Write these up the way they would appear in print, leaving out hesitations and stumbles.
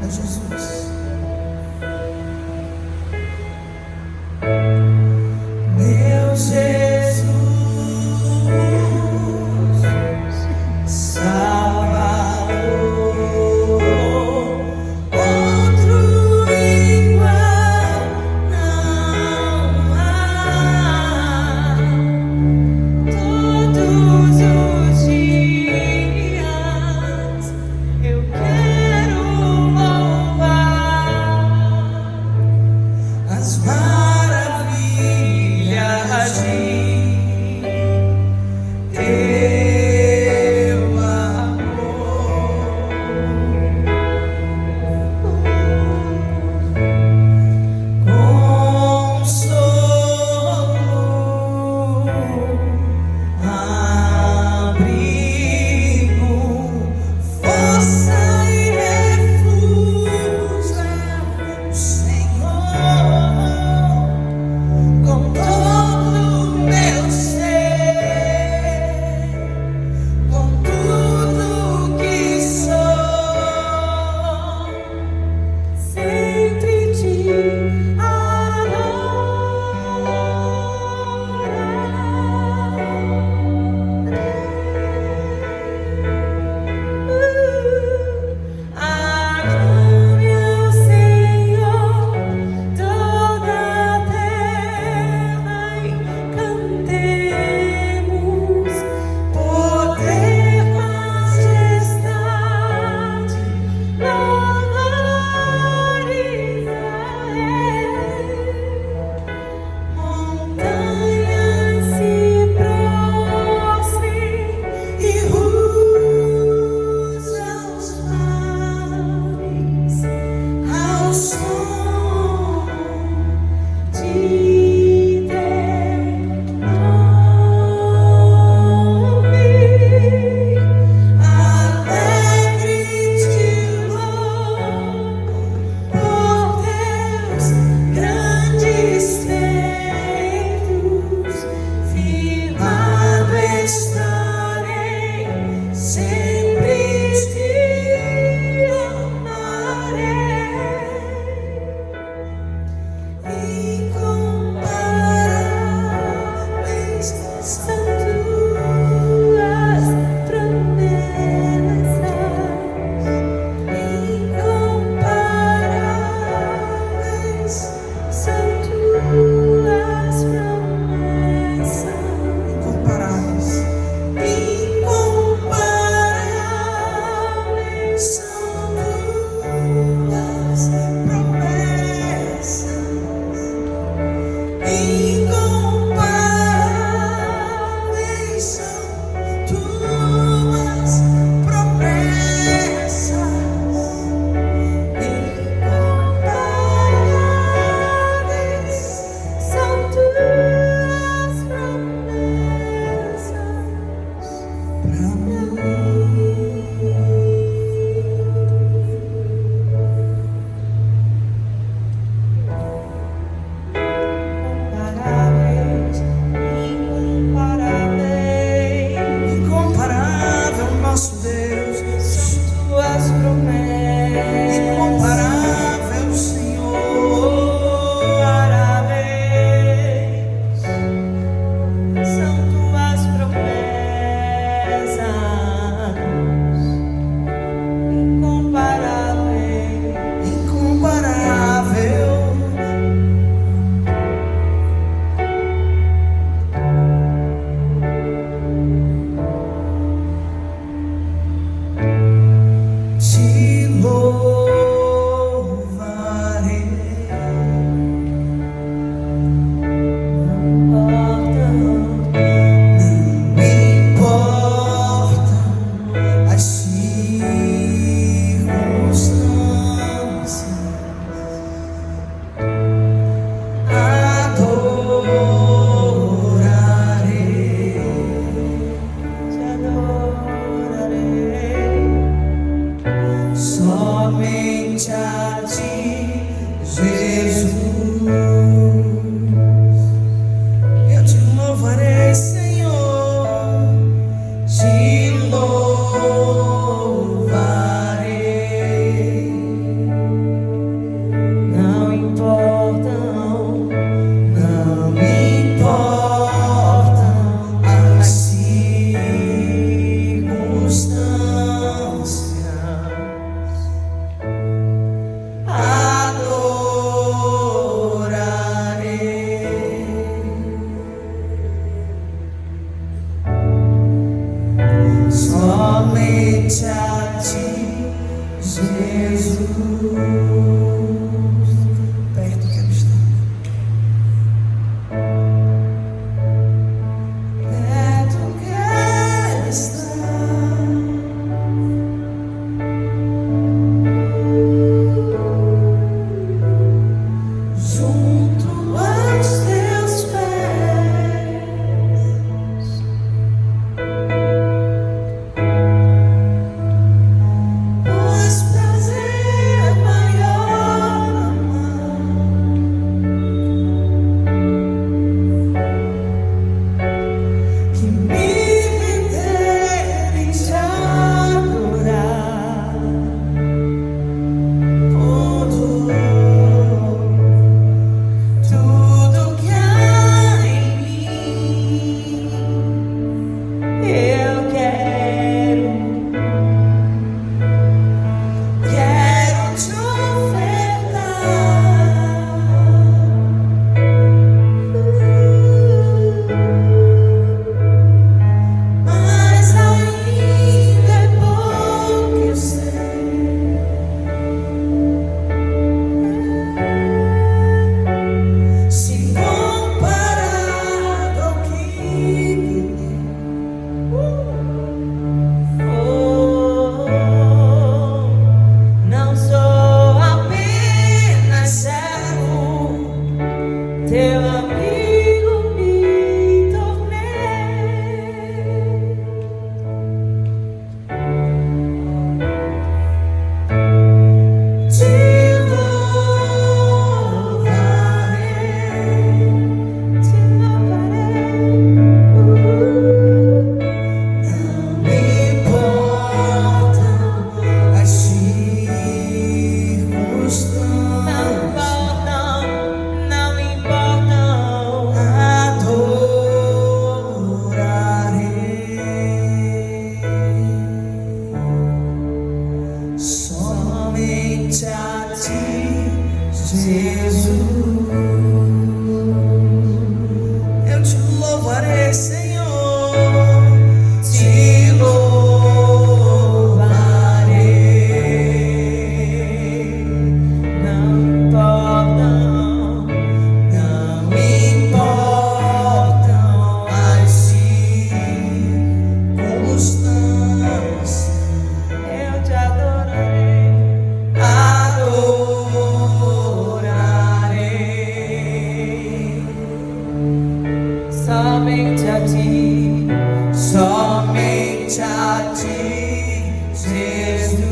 a Jesus. Meu Jesus, Salvador, outro igual não há. Todos os dias eu quero louvar as maravilhas de teu amor. Consolo, abrigo, força e refúgio é o Senhor. Com todo o meu ser, com tudo que sou, sempre te adorarei. Ao Senhor toda a terra e cantemos poder, majestade, louvor Israel. Montanhas se prostrem e rujam os mares ao som de teu nome. Alegre te louvo por teus grandes feitos, firmado estarei, sempre te amarei. Incomparáveis são tuas promessas, incomparáveis são tuas promessas, incomparáveis, incomparáveis são tuas promessas, incomparáveis são tuas promessas, incomparáveis são tuas promessas pra mim. Incomparáveis, incomparável nosso Deus, são tuas promessas, incomparável Senhor, incomparáveis são tuas promessas, incomparável, incomparável. Te louvarei, não importa as circunstâncias, adorarei, te adorarei. Somente a ti, Jesus, eu te louvarei, Senhor, te louvarei. perto quero estar. Perto quero estar. Junto aos teus pés, pois prazer maior amar que me render em te adorar. Tudo que há em mim eu quero te ofertar. Mas ainda é pouco eu sei. Se comparado ao que vivi, não sou apenas servo, teu amigo me tornei. Te louvarei, te louvarei. Não me importam as circunstâncias, não importam. Adorarei somente a ti, Jesus. Eu te louvarei, Senhor, te louvarei. Não importam as circunstâncias, eu te adorarei, adorarei. Somente a ti, Jesus. Somente a ti, Jesus.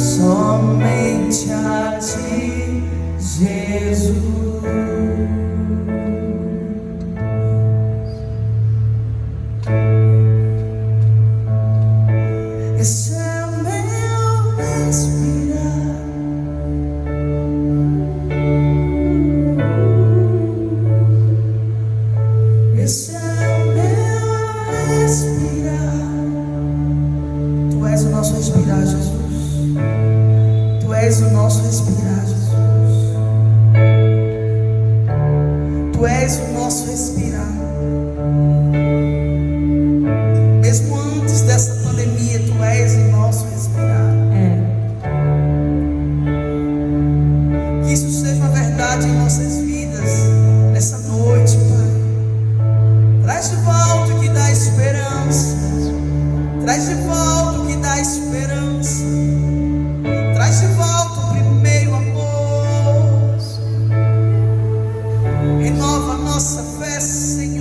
Somente a ti, Jesus. Esse é o meu respirar. Esse é o meu respirar. Tu és o nosso respirar, Jesus. Tu és o nosso respirar, Jesus. Tu és o nosso respirar. Mesmo antes dessa pandemia, tu és o nosso respirar. Que isso seja uma verdade em nossas vidas nessa noite, Pai. Traz de volta o que dá esperança. Traz de volta o que dá esperança. Traz de volta o primeiro amor. Renova a nossa fé, Senhor.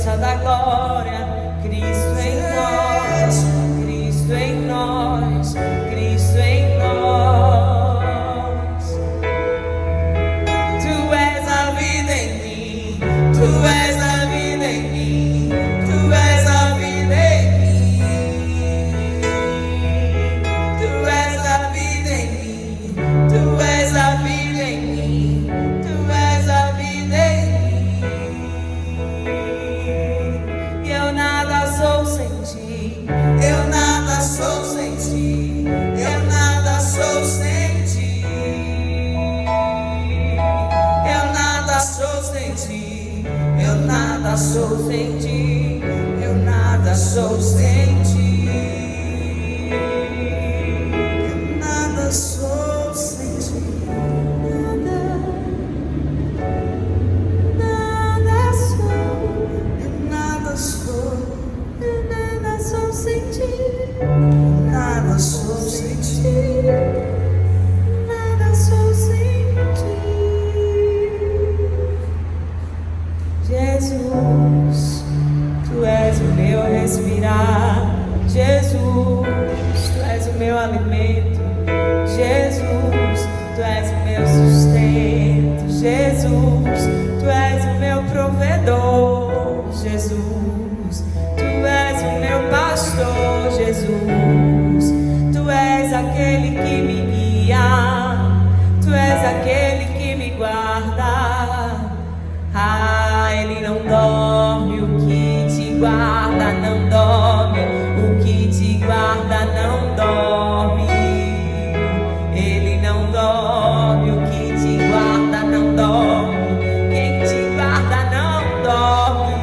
esperança da glória. Cristo em nós, Cristo em nós, Cristo em nós. Tu és a vida em mim, Tu és a vida em mim, Tu és a vida em mim. Tu és a vida em mim, Tu és a vida em mim, Tu és a vida em mim. Eu nada sou sem Ti, eu nada sou sem Ti, eu nada sou sem Ti. Eu nada sou sem Ti, eu nada sou sem Ti, eu nada sou sem Ti. Eu nada sou sem Ti. Nada sou, eu nada sou, eu nada sou sem Ti. Nada sou sem Ti, nada sou sem Ti. Jesus, Tu és o meu respirar. Jesus, Tu és o meu alimento. Jesus, Tu és o meu sustento. Jesus, Tu és o meu provedor. Jesus, Tu és o meu pastor. Jesus, Tu és aquele que me guia, Tu és aquele que me guarda. Ah, Ele não dorme, o que te guarda não dorme, o que te guarda não dorme. Ele não dorme, o que te guarda não dorme, quem te guarda não dorme.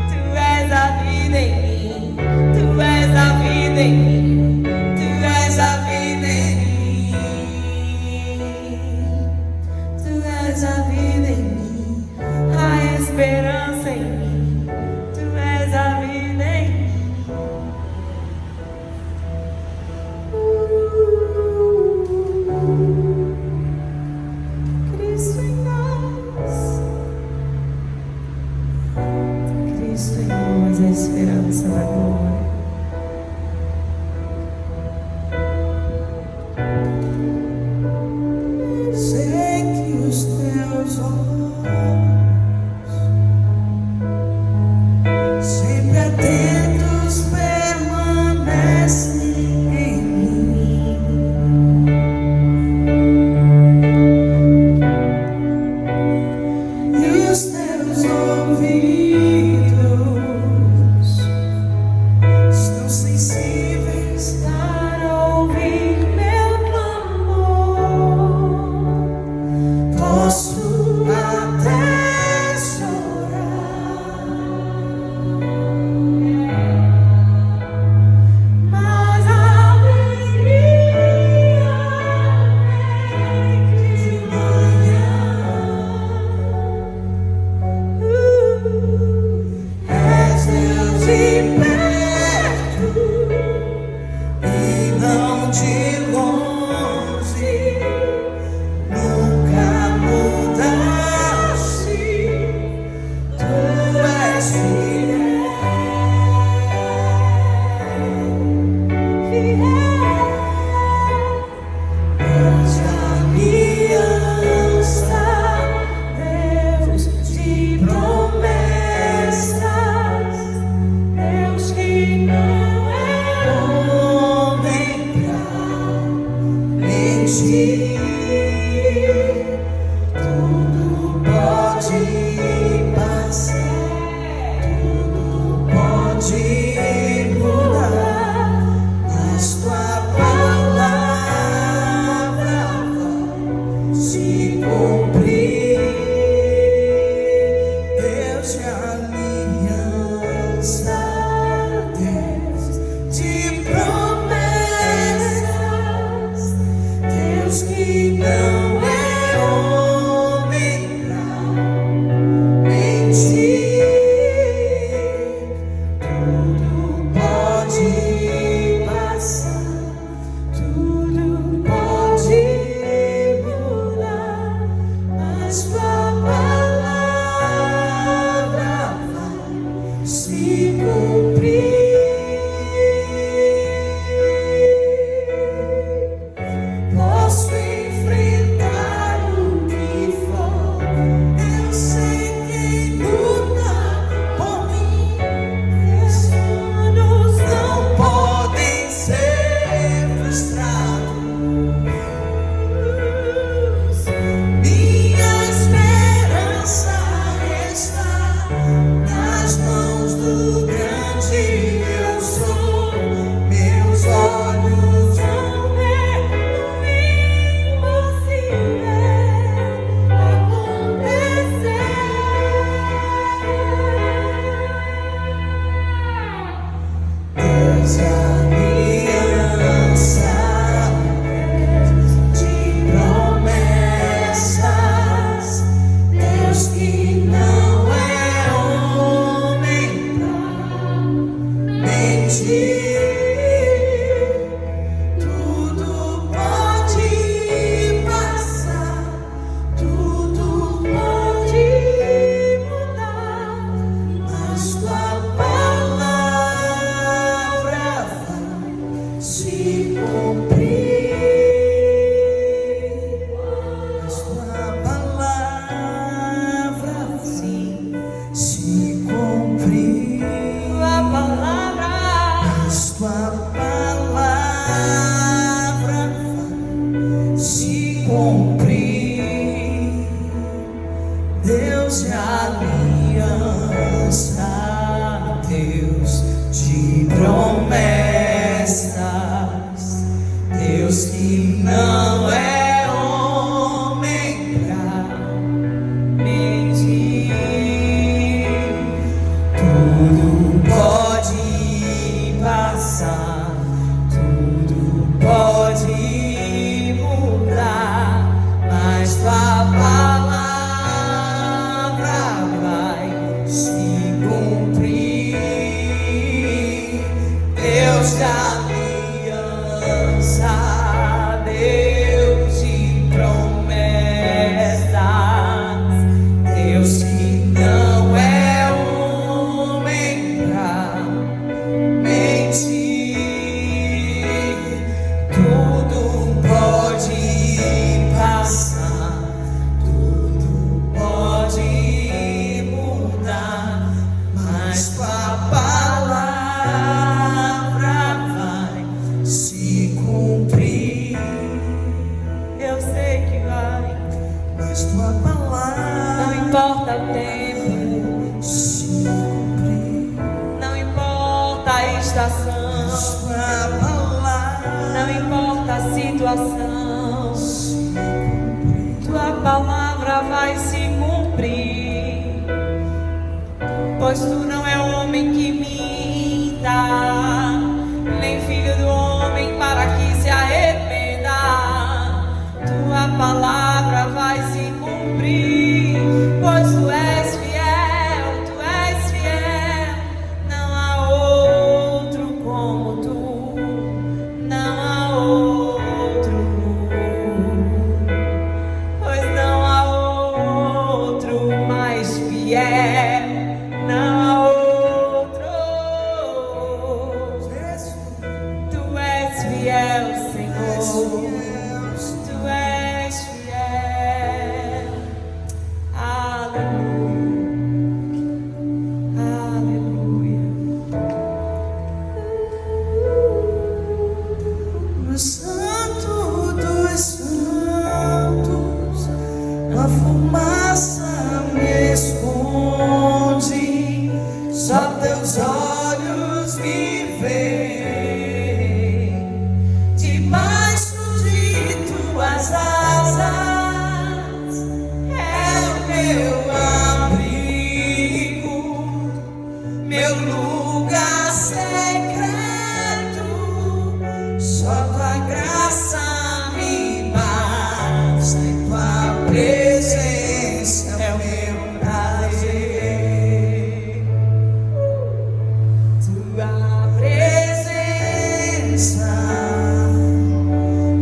Tu és a vida em mim, Tu és a vida em mim, Tu és a vida em mim. Tu és a vida em mim, a esperança em mim. Tu és a vida em mim. Cristo em nós, Cristo em nós, a esperança da glória. Sei que os teus olhos, sempre atentos, permanecem em mim. E os teus ouvidos estão sensíveis para ouvir meu clamor. Posso até chorar, mas a alegria vem de manhã. Deus de aliança, Deus de promessas, Deus que não é homem pra mentir. Tudo pode passar, tudo pode mudar, mas tua palavra vai se cumprir. Deus de aliança, Deus de promessas, Deus que não é homem pra mentir. Tudo pode passar, tudo pode mudar, mas tua palavra vai se cumprir. Eu sei que vai, mas tua palavra não importa o tempo se cumprir, não importa a estação, tua palavra não importa a situação, tua palavra vai se cumprir, pois tu não é homem que minta, nem filho do homem para que se arrependa. Tua palavra vai se cumprir, pois tu és fiel, não há outro como tu, não há outro, pois não há outro mais fiel, não há outro. Tu és fiel, Senhor, tu és fiel. Aleluia, aleluia. No Santo dos Santos, a fumaça me esconde, só teus olhos me veem. Debaixo de tuas asas é o meu abrigo, meu lugar secreto. Só tua graça me basta, e tua presença é o meu prazer. Tua presença,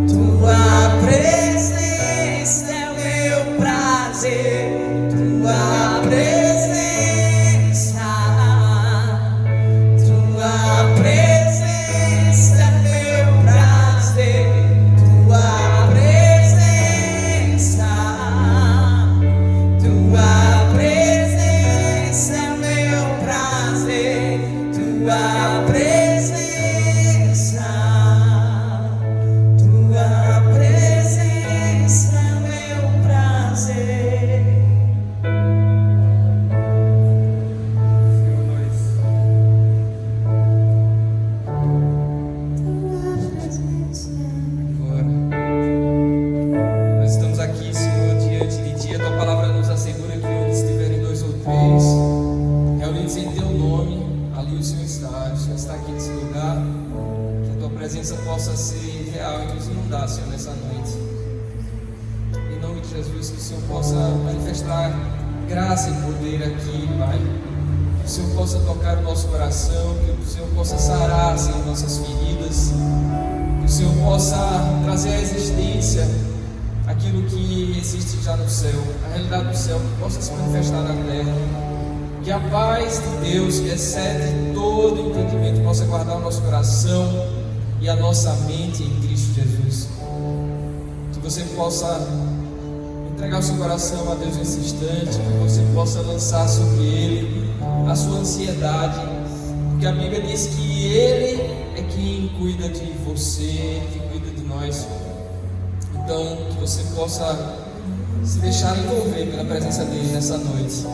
tua presença é o meu prazer. Tua presença, tua presença é meu prazer. Tua presença, tua presença é meu prazer. Tua presença, tua presença é meu prazer. Agora, nós estamos aqui, Senhor, diante de Ti. A Tua palavra nos assegura que onde estiverem dois ou três reunidos em Teu nome, ali o Senhor está. O Senhor está aqui nesse lugar. Que a Tua presença possa ser real e nos inundar, Senhor, nessa noite. Em nome de Jesus, que o Senhor possa manifestar graça e poder aqui, Pai. Que o Senhor possa tocar o nosso coração, que o Senhor possa sarar, Senhor, nossas feridas. Que o Senhor possa trazer à existência aquilo que existe já no céu, a realidade do céu, que possa se manifestar na terra. Que a paz de Deus, que excede todo entendimento, possa guardar o nosso coração e a nossa mente em Cristo Jesus. Que você possa entregar o seu coração a Deus nesse instante, que você possa lançar sobre Ele a sua ansiedade, porque a Bíblia diz que Ele é quem cuida de você, quem cuida de nós. Então, que você possa se deixar envolver pela presença dele nessa noite.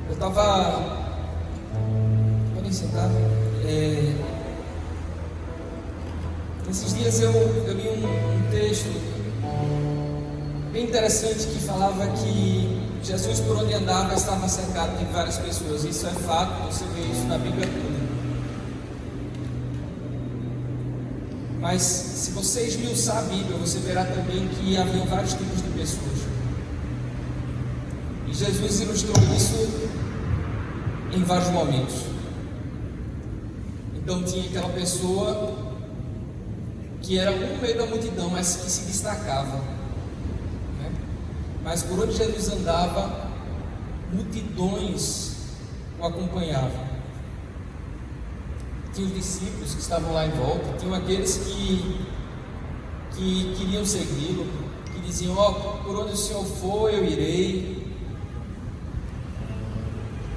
Eu estava... Podem sentar? Nesses dias eu li um texto bem interessante que falava que Jesus, por onde andava, estava cercado de várias pessoas. Isso é fato, você vê isso na Bíblia toda. Mas se você esmiuçar a Bíblia, você verá também que havia vários tipos de pessoas. E Jesus ilustrou isso em vários momentos. Então tinha aquela pessoa que era um no meio da multidão, mas que se destacava, né? Mas por onde Jesus andava, multidões o acompanhavam. Tinha os discípulos que estavam lá em volta, tinham aqueles que queriam segui-lo, que diziam: por onde o Senhor for, eu irei.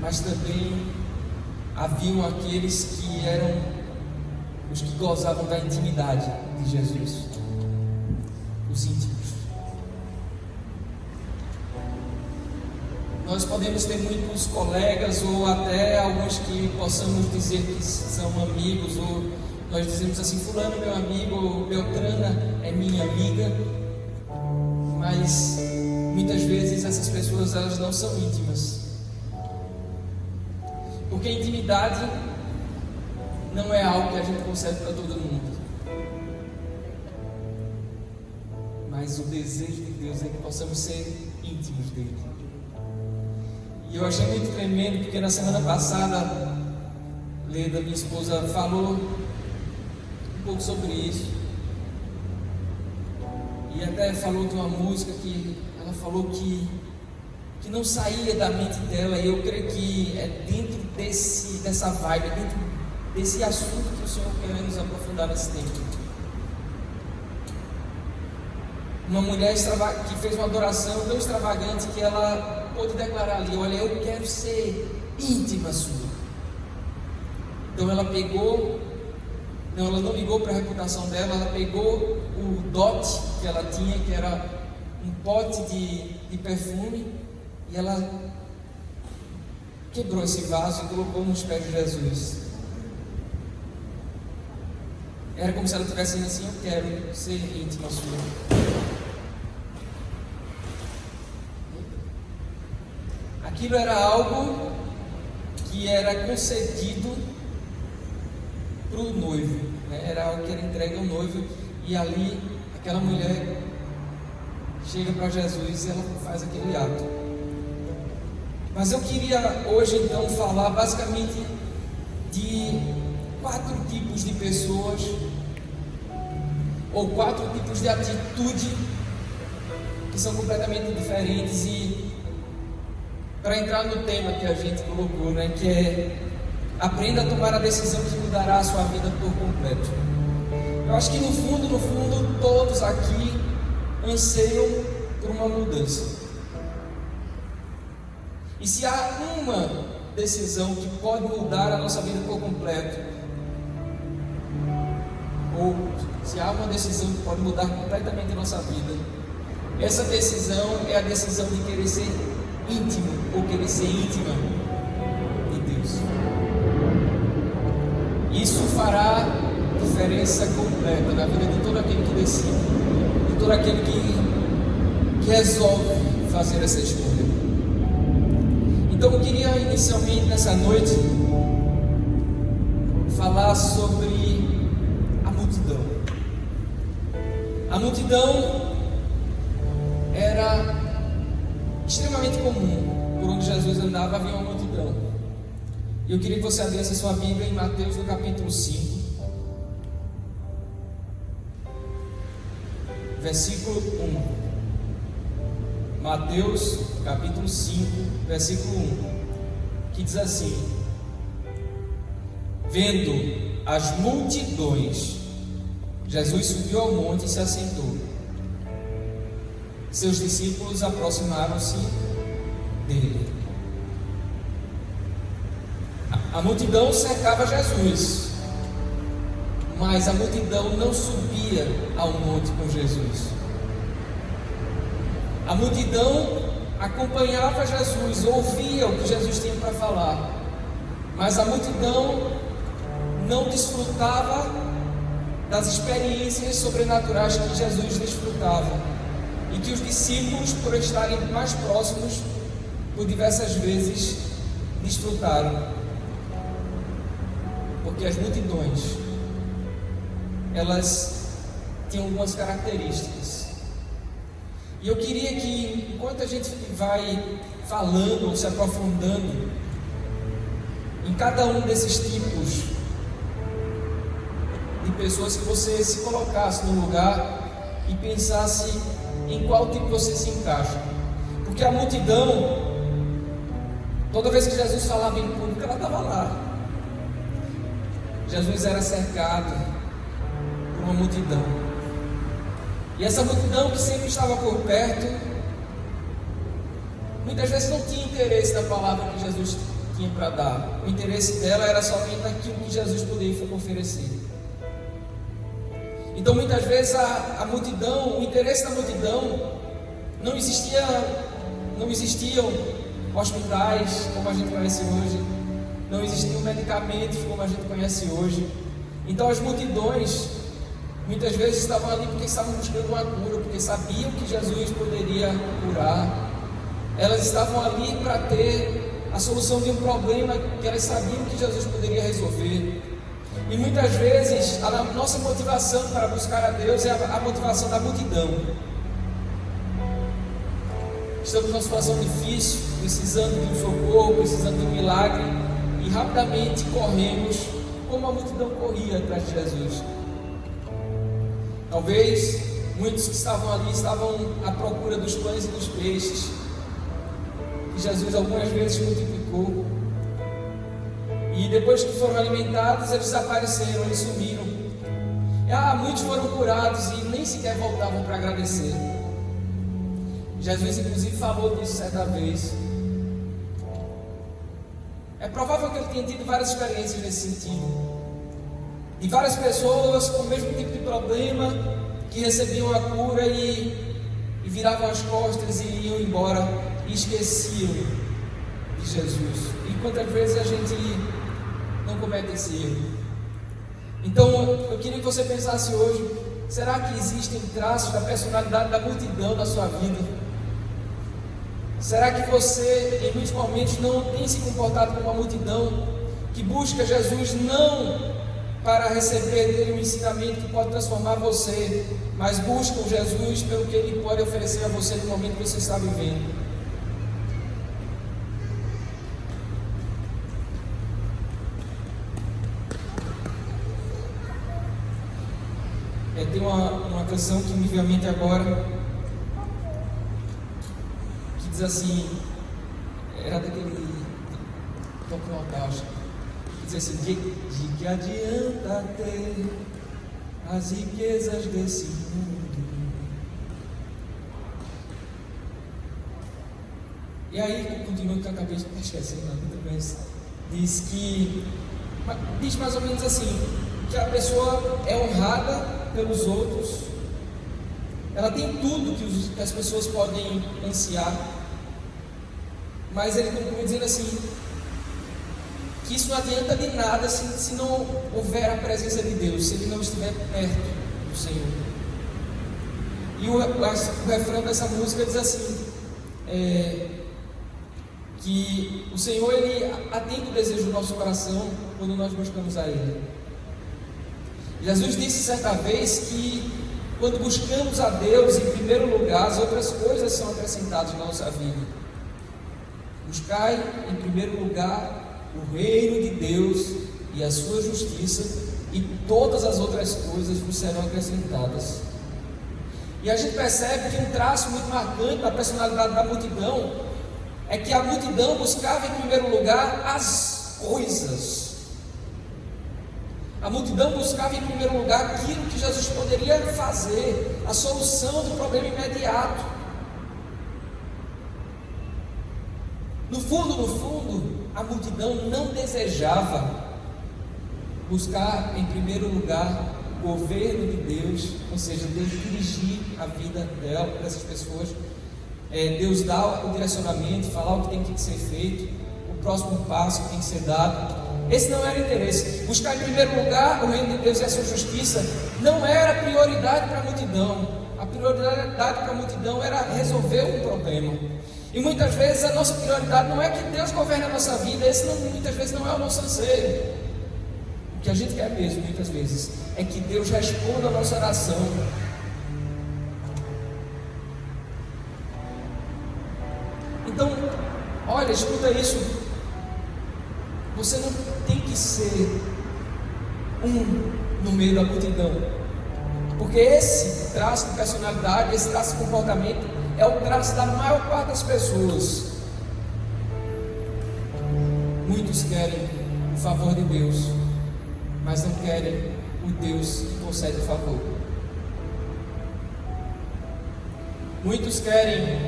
Mas também haviam aqueles que eram os que gozavam da intimidade de Jesus, os íntimos. Nós podemos ter muitos colegas, ou até alguns que possamos dizer que são amigos, ou nós dizemos assim: fulano é meu amigo, ou Beltrana é minha amiga. Mas muitas vezes essas pessoas, elas não são íntimas, porque a intimidade não é algo que a gente consegue para todo mundo. Mas o desejo de Deus é que possamos ser íntimos dele. E eu achei muito tremendo, porque na semana passada Leda, minha esposa, falou um pouco sobre isso. E até falou de uma música que ela falou que não saía da mente dela. E eu creio que é dentro dessa vibe, dentro desse assunto que o Senhor quer nos aprofundar nesse tempo. Uma mulher que fez uma adoração tão extravagante que ela pôde declarar ali: olha, eu quero ser íntima sua. Então ela não ligou para a reputação dela, ela pegou o dote que ela tinha, que era um pote de perfume, e ela quebrou esse vaso e colocou nos pés de Jesus. Era como se ela estivesse dizendo assim: eu quero ser íntima sua. Aquilo era algo que era concedido para o noivo, né? Era algo que era entregue ao noivo. E ali aquela mulher chega para Jesus e ela faz aquele ato. Mas eu queria hoje então falar basicamente de 4 tipos de pessoas, ou 4 tipos de atitude que são completamente diferentes. E para entrar no tema que a gente colocou, né, que é: aprenda a tomar a decisão que mudará a sua vida por completo. Eu acho que no fundo, todos aqui anseiam por uma mudança. E se há uma decisão que pode mudar a nossa vida por completo, ou se há uma decisão que pode mudar completamente a nossa vida, essa decisão é a decisão de querer ser íntimo, ou querer ser íntima de Deus. Isso fará diferença completa na vida de todo aquele que decide, de todo aquele que resolve fazer essa escolha. Então eu queria inicialmente nessa noite falar sobre a multidão. A multidão era extremamente comum. Por onde Jesus andava havia uma multidão. E eu queria que você abrisse a sua Bíblia em Mateus no capítulo 5, versículo 1. Mateus capítulo 5, versículo 1, que diz assim: vendo as multidões, Jesus subiu ao monte e se assentou. Seus discípulos aproximaram-se dele. A multidão cercava Jesus, mas a multidão não subia ao monte com Jesus. A multidão acompanhava Jesus, ouvia o que Jesus tinha para falar, mas a multidão não desfrutava das experiências sobrenaturais que Jesus desfrutava e que os discípulos, por estarem mais próximos, por diversas vezes desfrutaram. Porque as multidões, elas tinham algumas características. E eu queria que, enquanto a gente vai falando ou se aprofundando em cada um desses tipos de pessoas, que você se colocasse no lugar e pensasse em qual tipo você se encaixa. Porque a multidão, toda vez que Jesus falava em público, ela estava lá. Jesus era cercado por uma multidão. E essa multidão que sempre estava por perto, muitas vezes não tinha interesse na palavra que Jesus tinha para dar. O interesse dela era somente naquilo que Jesus poderia oferecer. Então muitas vezes a multidão, o interesse da multidão, não existiam hospitais como a gente conhece hoje, não existiam medicamentos como a gente conhece hoje. Então as multidões muitas vezes estavam ali porque estavam buscando uma cura, porque sabiam que Jesus poderia curar. Elas estavam ali para ter a solução de um problema que elas sabiam que Jesus poderia resolver. E muitas vezes a nossa motivação para buscar a Deus é a motivação da multidão. Estamos numa situação difícil, precisando de um socorro, precisando de um milagre, e rapidamente corremos como a multidão corria atrás de Jesus. Talvez muitos que estavam ali estavam à procura dos pães e dos peixes que Jesus algumas vezes multiplicou, e depois que foram alimentados, eles desapareceram, eles sumiram. Muitos foram curados e nem sequer voltavam para agradecer. Jesus inclusive falou disso certa vez. É provável que ele tenha tido várias experiências nesse sentido, de várias pessoas com o mesmo tipo de problema, que recebiam a cura e viravam as costas e iam embora e esqueciam de Jesus. E quantas vezes a gente não comete esse erro? Então eu queria que você pensasse hoje: será que existem traços da personalidade da multidão na sua vida? Será que você, em muitos momentos, não tem se comportado como uma multidão que busca Jesus não para receber dele um ensinamento que pode transformar você, mas busca o Jesus pelo que ele pode oferecer a você no momento que você está vivendo? Tem uma canção que me veio à mente agora, que diz assim, era daquele Toque no Altar, que diz assim: de que adianta ter as riquezas desse mundo? E aí, continua que eu acabei de esquecendo, mas diz mais ou menos assim, que a pessoa é honrada pelos outros, ela tem tudo que as pessoas podem ansiar, mas ele conclui dizendo assim, que isso não adianta de nada se não houver a presença de Deus, se ele não estiver perto do Senhor. E o refrão dessa música diz assim, que o Senhor, ele atende o desejo do nosso coração quando nós buscamos a Ele. Jesus disse certa vez que quando buscamos a Deus em primeiro lugar, as outras coisas são acrescentadas na nossa vida. Buscai em primeiro lugar o reino de Deus e a sua justiça, e todas as outras coisas vos serão acrescentadas. E a gente percebe que um traço muito marcante da personalidade da multidão é que a multidão buscava em primeiro lugar as coisas. A multidão buscava em primeiro lugar aquilo que Jesus poderia fazer, a solução do problema imediato. No fundo, a multidão não desejava buscar em primeiro lugar o governo de Deus, ou seja, dirigir a vida dessas pessoas, Deus dá o direcionamento, falar o que tem que ser feito, o próximo passo que tem que ser dado. Esse não era o interesse. Buscar em primeiro lugar o reino de Deus e a sua justiça não era prioridade para a multidão. A prioridade para a multidão era resolver um problema. E muitas vezes a nossa prioridade não é que Deus governe a nossa vida. Esse muitas vezes não é o nosso anseio. O que a gente quer mesmo, muitas vezes, é que Deus responda a nossa oração. Então, olha, escuta isso. Você não tem que ser no meio da multidão, porque esse traço de personalidade, esse traço de comportamento é o traço da maior parte das pessoas. Muitos querem o favor de Deus, mas não querem o Deus que concede o favor. Muitos querem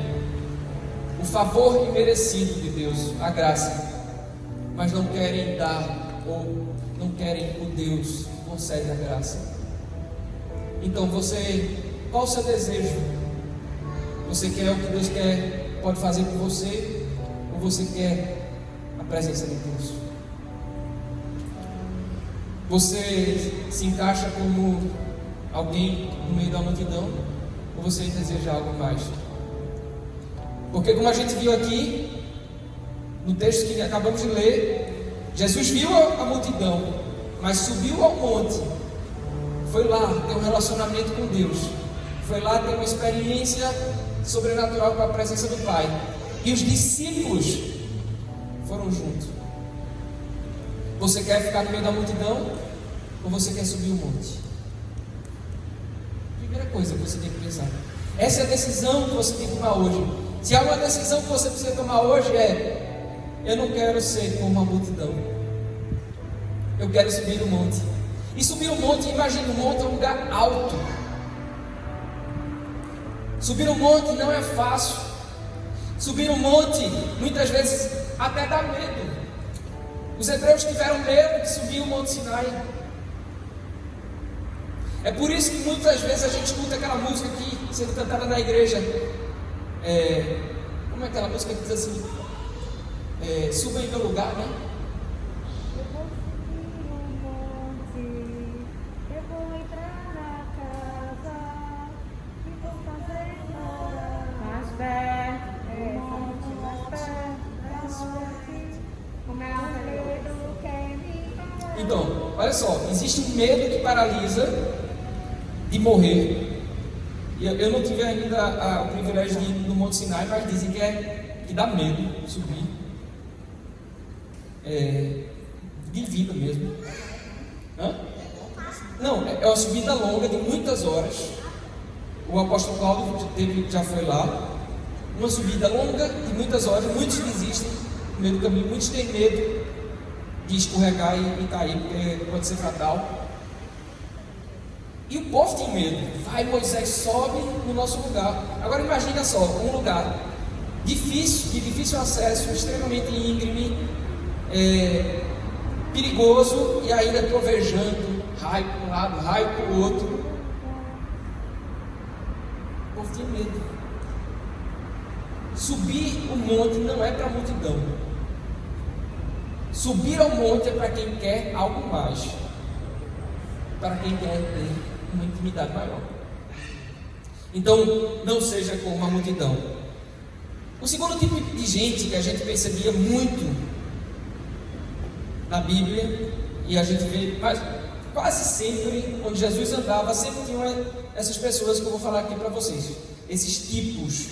o favor imerecido de Deus, a graça, mas não querem dar ou não querem o Deus que concede a graça. Então qual o seu desejo? Você quer o que Deus pode fazer por você, ou você quer a presença de Deus? Você se encaixa como alguém no meio da multidão, ou você deseja algo mais? Porque como a gente viu aqui no texto que acabamos de ler, Jesus viu a multidão, mas subiu ao monte, foi lá ter um relacionamento com Deus, foi lá ter uma experiência sobrenatural com a presença do Pai, e os discípulos foram juntos. Você quer ficar no meio da multidão, ou você quer subir o monte? Primeira coisa que você tem que pensar, essa é a decisão que você tem que tomar hoje. Se há uma decisão que você precisa tomar hoje, eu não quero ser como uma multidão, eu quero subir o monte. E subir o monte, imagine, o monte é um lugar alto. Subir o monte não é fácil. Subir o monte, muitas vezes, até dá medo. Os hebreus tiveram medo de subir o Monte Sinai. É por isso que muitas vezes a gente escuta aquela música aqui sendo cantada na igreja. Como é aquela música que diz assim? Suba em meu lugar, né? Eu vou entrar na casa e vou fazer mais perto, mais perto, o meu medo quer me. Então, olha só, existe um medo que paralisa de morrer. Eu não tive ainda o privilégio de ir no Monte Sinai, mas dizem que dá medo subir. De vida mesmo. Não, é uma subida longa de muitas horas. O apóstolo Paulo já foi lá. Uma subida longa de muitas horas. Muitos desistem no meio do caminho. Muitos têm medo de escorregar e cair, porque pode ser fatal. E o povo tem medo. Vai, Moisés, sobe no nosso lugar. Agora imagina só, um lugar difícil, de difícil acesso, extremamente íngreme, perigoso, e ainda trovejando, raio para um lado, raio para o outro. O povo tem medo. Subir o monte não é para a multidão. Subir ao monte é para quem quer algo mais, para quem quer ter uma intimidade maior. Então, não seja como uma multidão. O segundo tipo de gente que a gente percebia muito na Bíblia, e a gente vê quase sempre onde Jesus andava, sempre tinham essas pessoas que eu vou falar aqui para vocês, esses tipos,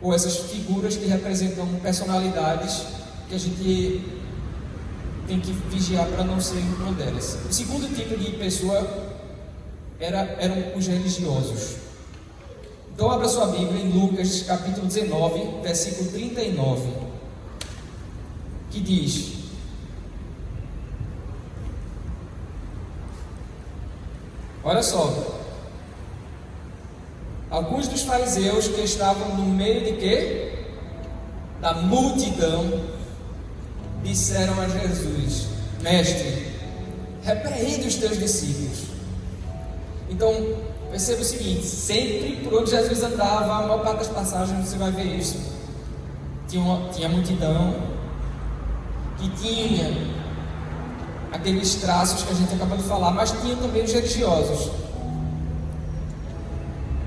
ou essas figuras que representam personalidades que a gente tem que vigiar para não ser uma delas. O segundo tipo de pessoa eram os religiosos. Então abra sua Bíblia em Lucas capítulo 19, versículo 39, que diz: olha só, alguns dos fariseus que estavam no meio de quê? Da multidão, disseram a Jesus: Mestre, repreende os teus discípulos. Então, Perceba o seguinte: sempre por onde Jesus andava, a maior parte das passagens você vai ver isso. Tinha multidão que tinha aqueles traços que a gente acabou de falar, mas tinha também os religiosos.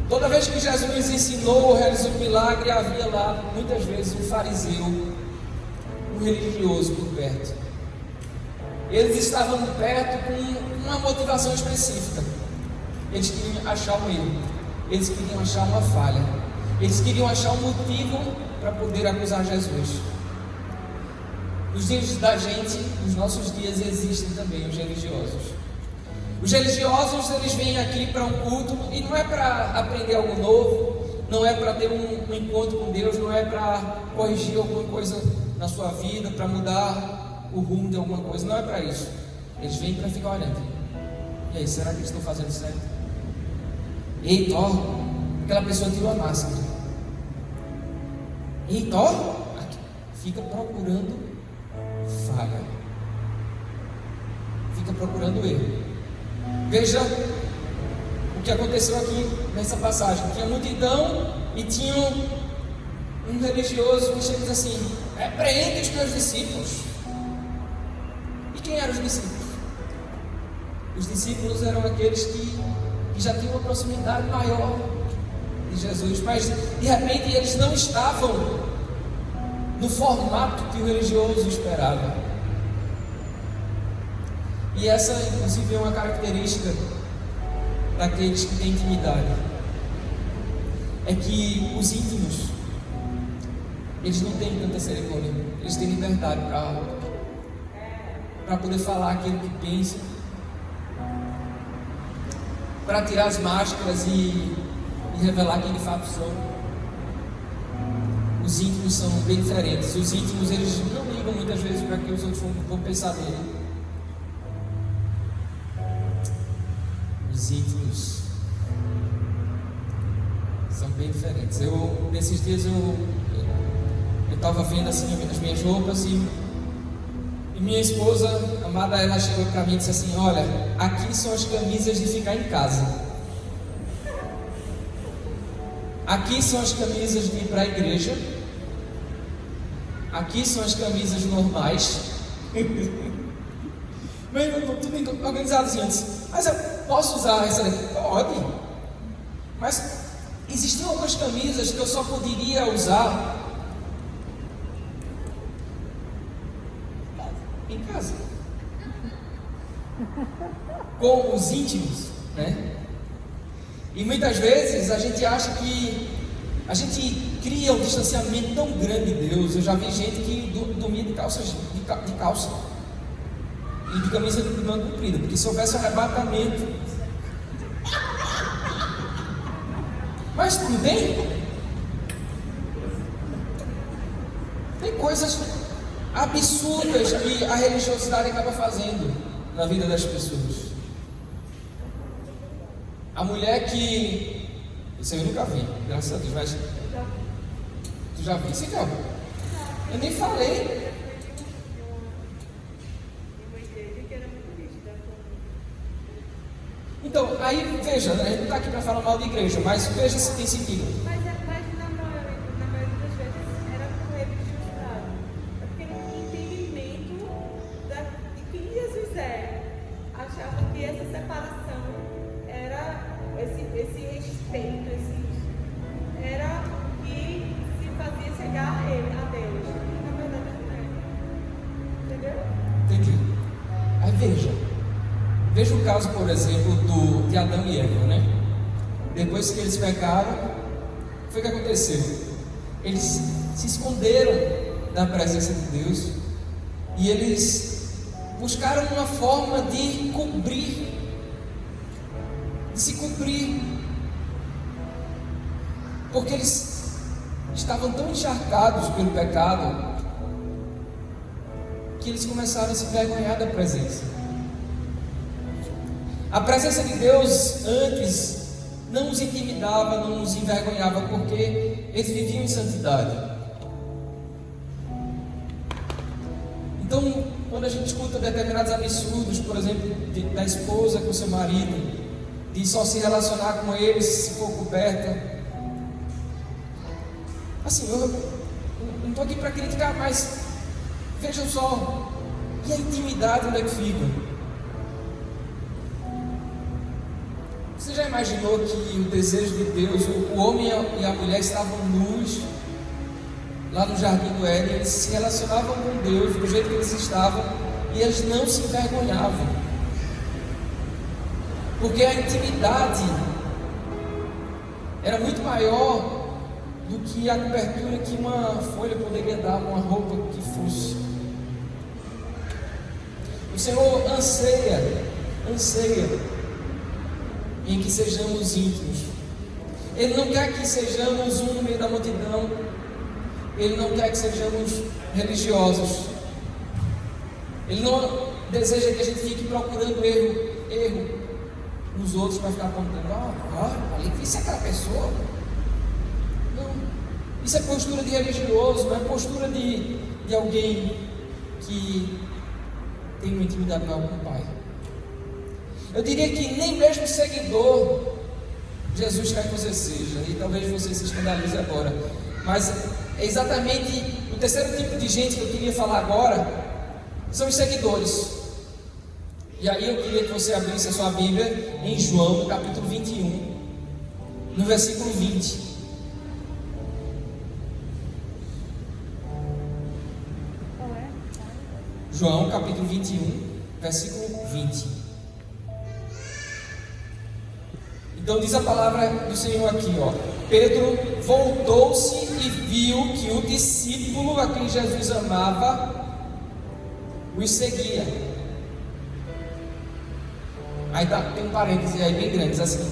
Toda vez que Jesus ensinou ou realizou um milagre, havia lá muitas vezes um fariseu, um religioso por perto. Eles estavam perto com uma motivação específica. Eles queriam achar um erro, eles queriam achar uma falha, eles queriam achar um motivo para poder acusar Jesus. Nos dias da gente, nos nossos dias, existem também os religiosos. Os religiosos, eles vêm aqui para um culto e não é para aprender algo novo, não é para ter um encontro com Deus, não é para corrigir alguma coisa na sua vida, para mudar o rumo de alguma coisa, não é para isso. Eles vêm para ficar olhando. E aí, será que eles estão fazendo certo? Eita, ó, aquela pessoa tirou a máscara. Eita, ó, fica procurando falha, fica procurando erro. Veja o que aconteceu aqui nessa passagem. Tinha multidão e tinha um religioso que chega e diz assim: repreende os teus discípulos. E quem eram os discípulos? Os discípulos eram aqueles que já tinham uma proximidade maior de Jesus, mas de repente eles não estavam no formato que o religioso esperava. E essa, inclusive, é uma característica daqueles que têm intimidade. É que os íntimos, eles não têm tanta cerimônia, eles têm liberdade para poder falar aquilo que pensam, para tirar as máscaras e revelar quem de fato são. Os íntimos são bem diferentes. Os íntimos, eles não ligam muitas vezes para que os outros vão pensar dele. Os íntimos são bem diferentes. Nesses dias eu estava vendo assim as minhas roupas e minha esposa amada, ela chegou para mim e disse assim: olha, aqui são as camisas de ficar em casa, aqui são as camisas de ir para a igreja, aqui são as camisas normais. Tudo organizadozinho. Mas eu posso usar essa daqui? Pode. Mas existiam algumas camisas que eu só poderia usar em casa, com os íntimos, né? E muitas vezes a gente acha que a gente cria um distanciamento tão grande de Deus. Eu já vi gente que dormia de calça e de camisa de manga comprida, porque se houvesse um arrebatamento. Mas não tem? Tem coisas absurdas que a religiosidade acaba fazendo na vida das pessoas. A mulher que... Isso eu nunca vi, graças a Deus. Mas... Tu já viu? Você já? Eu nem falei. Então, aí veja, a gente não está aqui para falar mal de igreja, mas veja se tem sentido. Mas na maioria das vezes era por religiosidade. É porque no entendimento de quem Jesus é, achava que essa separação era esse respeito, era o que se fazia chegar a ele, a Deus. Na verdade não é. Entendeu? Entendi. Aí veja o caso, por exemplo, de Adão e Eva, né? Depois que eles pecaram, foi o que aconteceu. Eles se esconderam da presença de Deus e eles buscaram uma forma de se cumprir, porque eles estavam tão encharcados pelo pecado que eles começaram a se envergonhar da presença. A presença de Deus antes não os intimidava, não os envergonhava, porque eles viviam em santidade. Então, quando a gente escuta determinados absurdos, por exemplo, da esposa com seu marido, de só se relacionar com eles se for coberta. Assim, eu não estou aqui para criticar, mas vejam só, e a intimidade onde é que fica? Você já imaginou que o desejo de Deus, o homem e a mulher estavam nus lá no jardim do Éden, eles se relacionavam com Deus do jeito que eles estavam e eles não se envergonhavam, porque a intimidade era muito maior do que a cobertura que uma folha poderia dar, uma roupa que fosse. O Senhor anseia em que sejamos íntimos. Ele não quer que sejamos um no meio da multidão. Ele não quer que sejamos religiosos. Ele não deseja que a gente fique procurando erro nos outros para ficar apontando, ali isso é aquela pessoa. Não, isso é postura de religioso, não é postura de alguém que tem uma intimidade maior com o Pai. Eu diria que nem mesmo seguidor Jesus quer que você seja, e talvez você se escandalize agora, mas é exatamente o terceiro tipo de gente que eu queria falar agora, são os seguidores. E aí eu queria que você abrisse a sua Bíblia em João, capítulo 21, no versículo 20. João, capítulo 21, versículo 20. Então diz a palavra do Senhor aqui, Pedro voltou-se e viu que o discípulo a quem Jesus amava os seguia. Aí tem um parêntese aí bem grande, diz assim: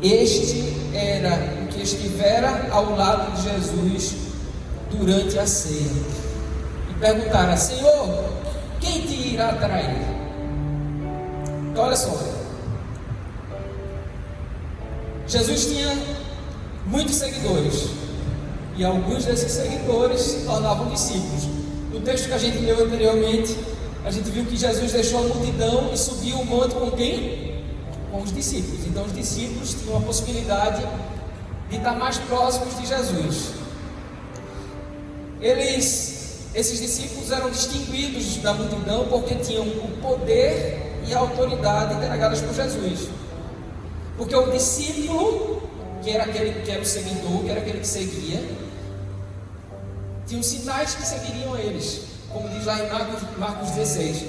este era o que estivera ao lado de Jesus durante a ceia. E perguntaram: Senhor, quem te irá trair? Então olha só, Jesus tinha muitos seguidores, e alguns desses seguidores se tornavam discípulos. No texto que a gente leu anteriormente, a gente viu que Jesus deixou a multidão e subiu o monte com quem? Com os discípulos. Então os discípulos tinham a possibilidade de estar mais próximos de Jesus. Esses discípulos eram distinguidos da multidão porque tinham o poder e a autoridade entregadas por Jesus. Porque o discípulo, que era aquele que era o seguidor, que era aquele que seguia, tinha os sinais que seguiriam eles, como diz lá em Marcos 16: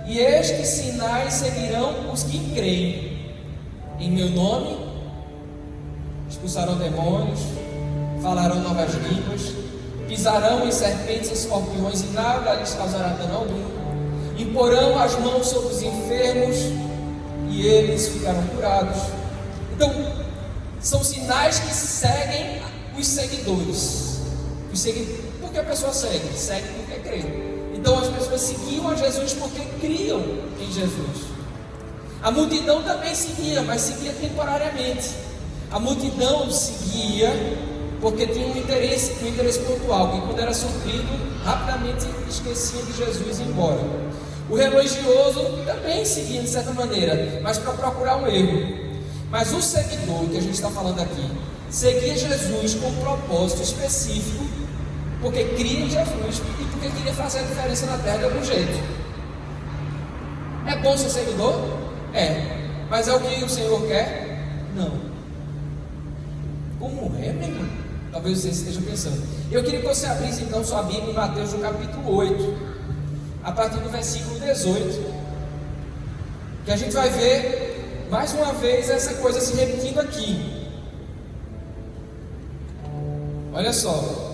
e estes sinais seguirão os que creem. Em meu nome expulsarão demônios, falarão novas línguas, pisarão em serpentes e escorpiões, e nada lhes causará dano algum. Imporão as mãos sobre os enfermos e eles ficarão curados. Então, são sinais que seguem os seguidores. Porque a pessoa segue porque crê. Então as pessoas seguiam a Jesus porque criam em Jesus. A multidão também seguia, mas seguia temporariamente. A multidão seguia porque tinha um interesse pontual, que quando era suprido, rapidamente esquecia de Jesus e ia embora. O religioso também seguia de certa maneira, mas para procurar um erro. Mas o seguidor que a gente está falando aqui, seguia Jesus com um propósito específico, porque cria em Jesus e porque queria fazer a diferença na terra de algum jeito. É bom ser seguidor? É. Mas é o que o Senhor quer? Não. Como é, meu irmão? Talvez você esteja pensando. Eu queria que você abrisse então sua Bíblia em Mateus no capítulo 8, a partir do versículo 18, que a gente vai ver mais uma vez essa coisa se repetindo aqui. Olha só,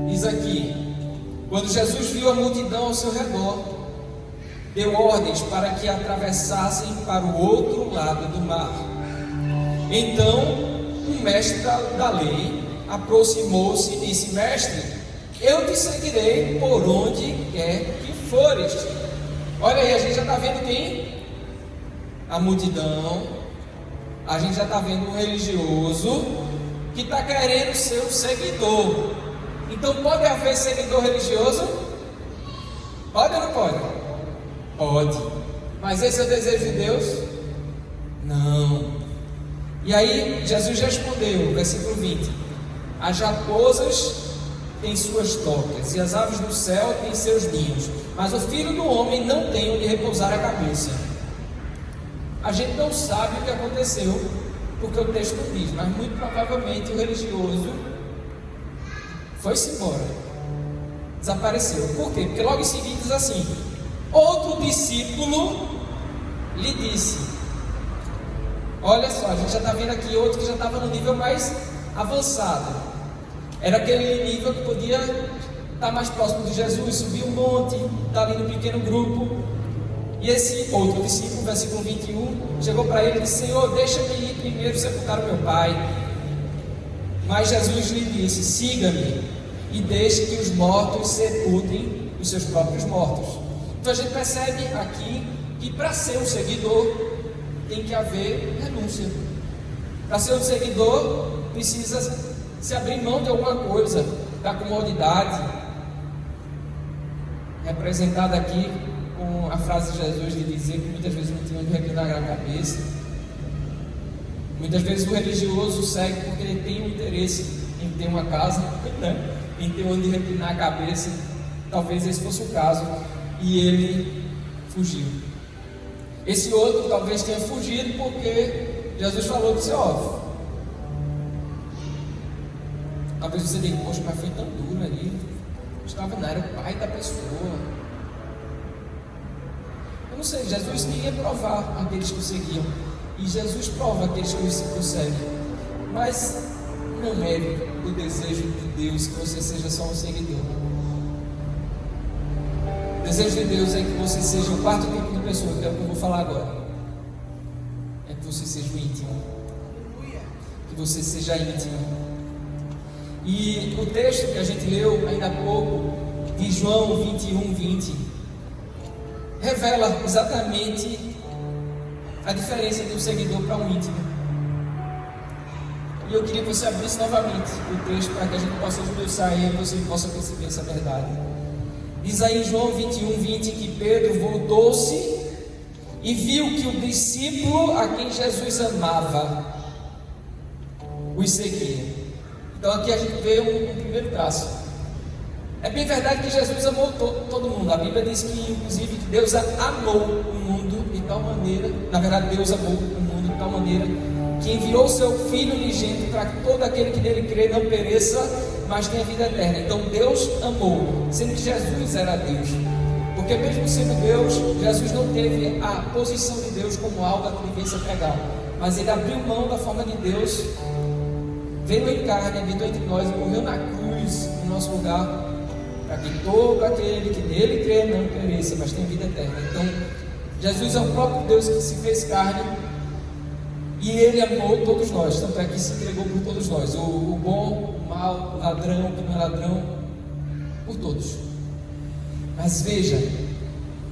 diz aqui: quando Jesus viu a multidão ao seu redor, deu ordens para que atravessassem para o outro lado do mar. Então o mestre da lei aproximou-se e disse: Mestre, eu te seguirei por onde quer que fores. Olha aí, a gente já está vendo quem? A multidão. A gente já está vendo um religioso que está querendo ser um seguidor. Então pode haver seguidor religioso? Pode ou não pode? Pode. Mas esse é o desejo de Deus? Não. E aí Jesus respondeu, versículo 20: as raposas têm suas tocas e as aves do céu têm seus ninhos, mas o Filho do Homem não tem onde repousar a cabeça. A gente não sabe o que aconteceu, porque o texto não diz, mas muito provavelmente o religioso foi-se embora, desapareceu. Por quê? Porque logo em seguida diz assim: outro discípulo lhe disse. Olha só, a gente já está vendo aqui outro que já estava no nível mais avançado. Era aquele nível que podia estar mais próximo de Jesus, subir um monte, estar ali no pequeno grupo. E esse outro discípulo, versículo 21, chegou para ele e disse: Senhor, deixa-me ir primeiro sepultar o meu pai. Mas Jesus lhe disse: siga-me e deixe que os mortos sepultem os seus próprios mortos. Então a gente percebe aqui que para ser um seguidor tem que haver renúncia. Para ser um seguidor precisa se abrir mão de alguma coisa, da comodidade, representada aqui com a frase de Jesus de dizer que muitas vezes não tinha onde reclinar a cabeça. Muitas vezes o religioso segue porque ele tem um interesse em ter uma casa, né? Em ter onde reclinar a cabeça. Talvez esse fosse o caso, e ele fugiu. Esse outro talvez tenha fugido porque Jesus falou do seu óbvio. Talvez você diga: poxa, mas foi tão duro ali. Estava não, era o pai da pessoa. Eu não sei, Jesus queria provar aqueles que o seguiam. E Jesus prova aqueles que o seguem. Mas não é o desejo de Deus que você seja só um seguidor. O desejo de Deus é que você seja o quarto tipo de pessoa, que é o que eu vou falar agora. É que você seja o íntimo. Que você seja íntimo. E o texto que a gente leu ainda há pouco, de João 21:20, revela exatamente a diferença de um seguidor para um íntimo. E eu queria que você abrisse novamente o texto para que a gente possa esmiuçar e você possa perceber essa verdade. Diz aí em João 21:20 que Pedro voltou-se e viu que o discípulo a quem Jesus amava os seguia. Então aqui a gente vê um primeiro traço. É bem verdade que Jesus amou todo mundo. A Bíblia diz que, inclusive, que Deus amou o mundo de tal maneira, na verdade Deus amou o mundo de tal maneira, que enviou o seu Filho unigênito para que todo aquele que nele crê não pereça, mas tenha vida eterna. Então Deus amou, sendo que Jesus era Deus. Porque mesmo sendo Deus, Jesus não teve a posição de Deus como algo a que ele viesse a pregar, mas ele abriu mão da forma de Deus, veio em carne, habitou entre nós e morreu na cruz em nosso lugar, para que todo aquele que nele crê não pereça, mas tenha vida eterna. Então Jesus é o próprio Deus que se fez carne, e ele amou todos nós, tanto é que se entregou por todos nós, o bom, o mau, o ladrão, o que não é ladrão, por todos. Mas veja,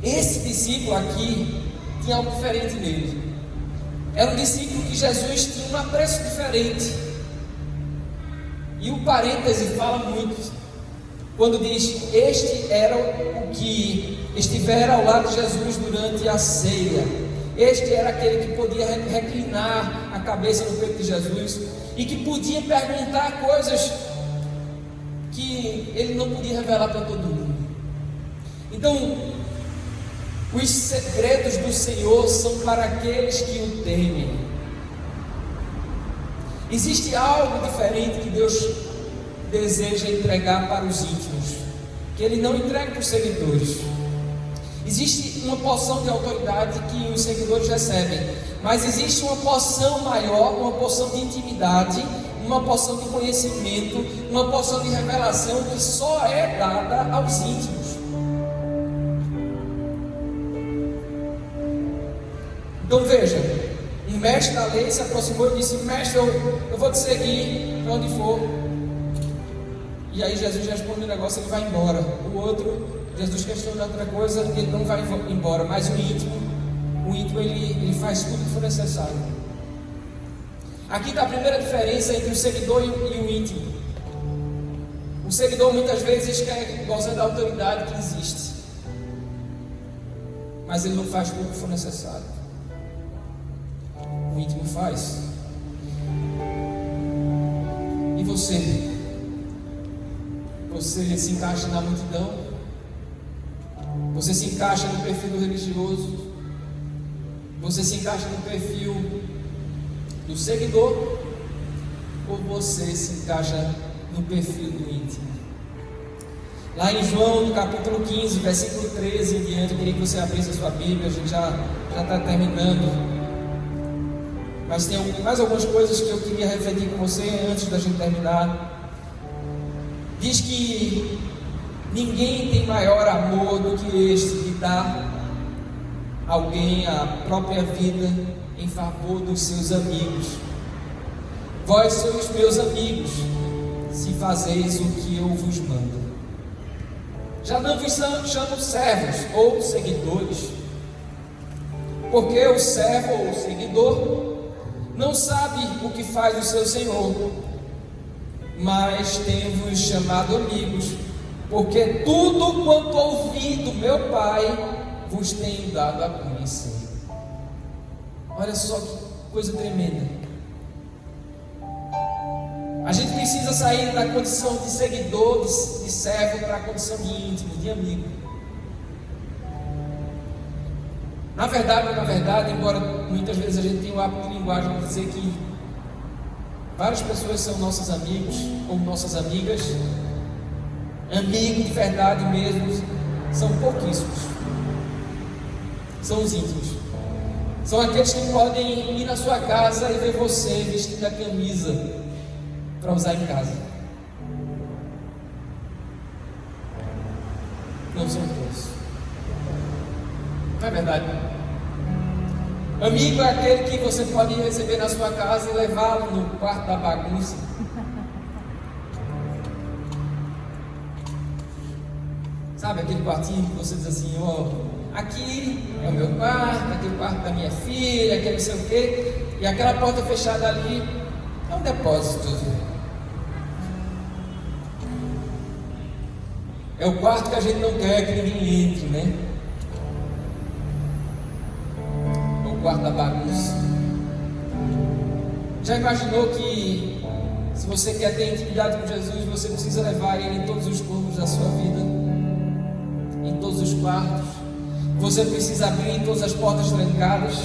esse discípulo aqui tinha algo diferente nele. Era um discípulo que Jesus tinha um apreço diferente. E o parêntese fala muito quando diz: este era o que estivera ao lado de Jesus durante a ceia. Este era aquele que podia reclinar a cabeça no peito de Jesus e que podia perguntar coisas que ele não podia revelar para todo mundo. Então, os segredos do Senhor são para aqueles que o temem. Existe algo diferente que Deus deseja entregar para os íntimos, que Ele não entrega para os seguidores. Existe uma porção de autoridade que os seguidores recebem, mas existe uma porção maior, uma porção de intimidade, uma porção de conhecimento, uma porção de revelação que só é dada aos íntimos. Então veja, um mestre da lei se aproximou e disse: mestre, eu vou te seguir para onde for. E aí Jesus responde o negócio, ele vai embora. O outro, Jesus questiona outra coisa, ele não vai embora. Mas o íntimo ele faz tudo que for necessário. Aqui está a primeira diferença entre o seguidor e o íntimo. O seguidor muitas vezes quer gozar da autoridade que existe, mas ele não faz tudo que for necessário. o íntimo faz. E você? Você se encaixa na multidão? Você se encaixa no perfil do religioso? Você se encaixa no perfil do seguidor? Ou você se encaixa no perfil do íntimo? Lá em João, no capítulo 15, versículo 13 em diante, eu queria que você abrisse a sua Bíblia, a gente já está terminando. Mas tem mais algumas coisas que eu queria refletir com você antes da gente terminar. Diz que ninguém tem maior amor do que este, de dar a alguém a própria vida em favor dos seus amigos. Vós sois meus amigos, se fazeis o que eu vos mando. Já não vos chamo servos ou seguidores, porque o servo ou o seguidor não sabe o que faz o seu senhor, mas tenho-vos chamado amigos, porque tudo quanto ouvi do meu Pai vos tenho dado a conhecer. Olha só que coisa tremenda. A gente precisa sair da condição de seguidor, de servo, para a condição de íntimo, de amigo. Na verdade, embora muitas vezes a gente tenha o hábito de linguagem de dizer que várias pessoas são nossos amigos ou nossas amigas, amigo de verdade mesmo são pouquíssimos. São os íntimos. São aqueles que podem ir na sua casa e ver você vestindo a camisa para usar em casa. Não são todos. Não é verdade? Amigo é aquele que você pode receber na sua casa e levá-lo no quarto da bagunça. Sabe aquele quartinho que você diz assim, ó, aqui é o meu quarto, aquele quarto da minha filha, aquele não sei o quê, e aquela porta fechada ali é um depósito. É o quarto que a gente não quer que ninguém entre, né? É o quarto da bagunça. Já imaginou que se você quer ter intimidade com Jesus, você precisa levar Ele em todos os cômodos da sua vida, em todos os quartos? Você precisa abrir em todas as portas trancadas?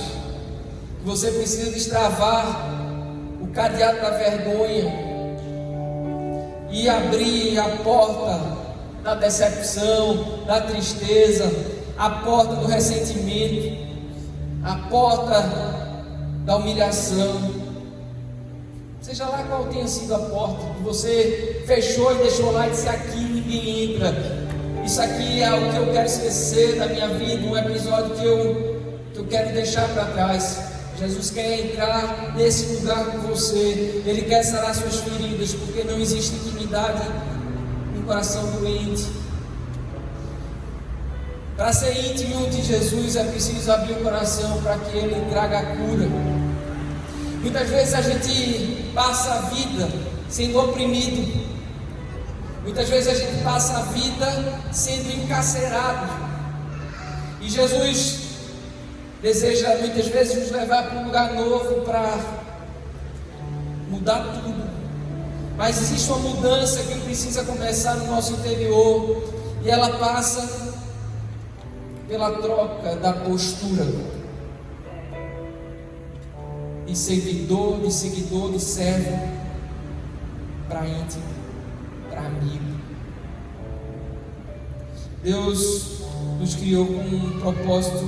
Você precisa destravar o cadeado da vergonha e abrir a porta da decepção, da tristeza, a porta do ressentimento, a porta da humilhação, seja lá qual tenha sido a porta que você fechou e deixou lá e disse: aqui ninguém entra, isso aqui é o que eu quero esquecer da minha vida, um episódio que eu quero deixar para trás. Jesus quer entrar nesse lugar com você, Ele quer sarar suas feridas, porque não existe intimidade no coração doente. Para ser íntimo de Jesus é preciso abrir o coração para que Ele traga a cura. Muitas vezes a gente passa a vida sendo oprimido, muitas vezes a gente passa a vida sendo encarcerado, e Jesus deseja muitas vezes nos levar para um lugar novo, para mudar tudo. Mas existe uma mudança que precisa começar no nosso interior, e ela passa pela troca da postura de servidor, de seguidor, de servo, para íntimo, para amigo. Deus nos criou com um propósito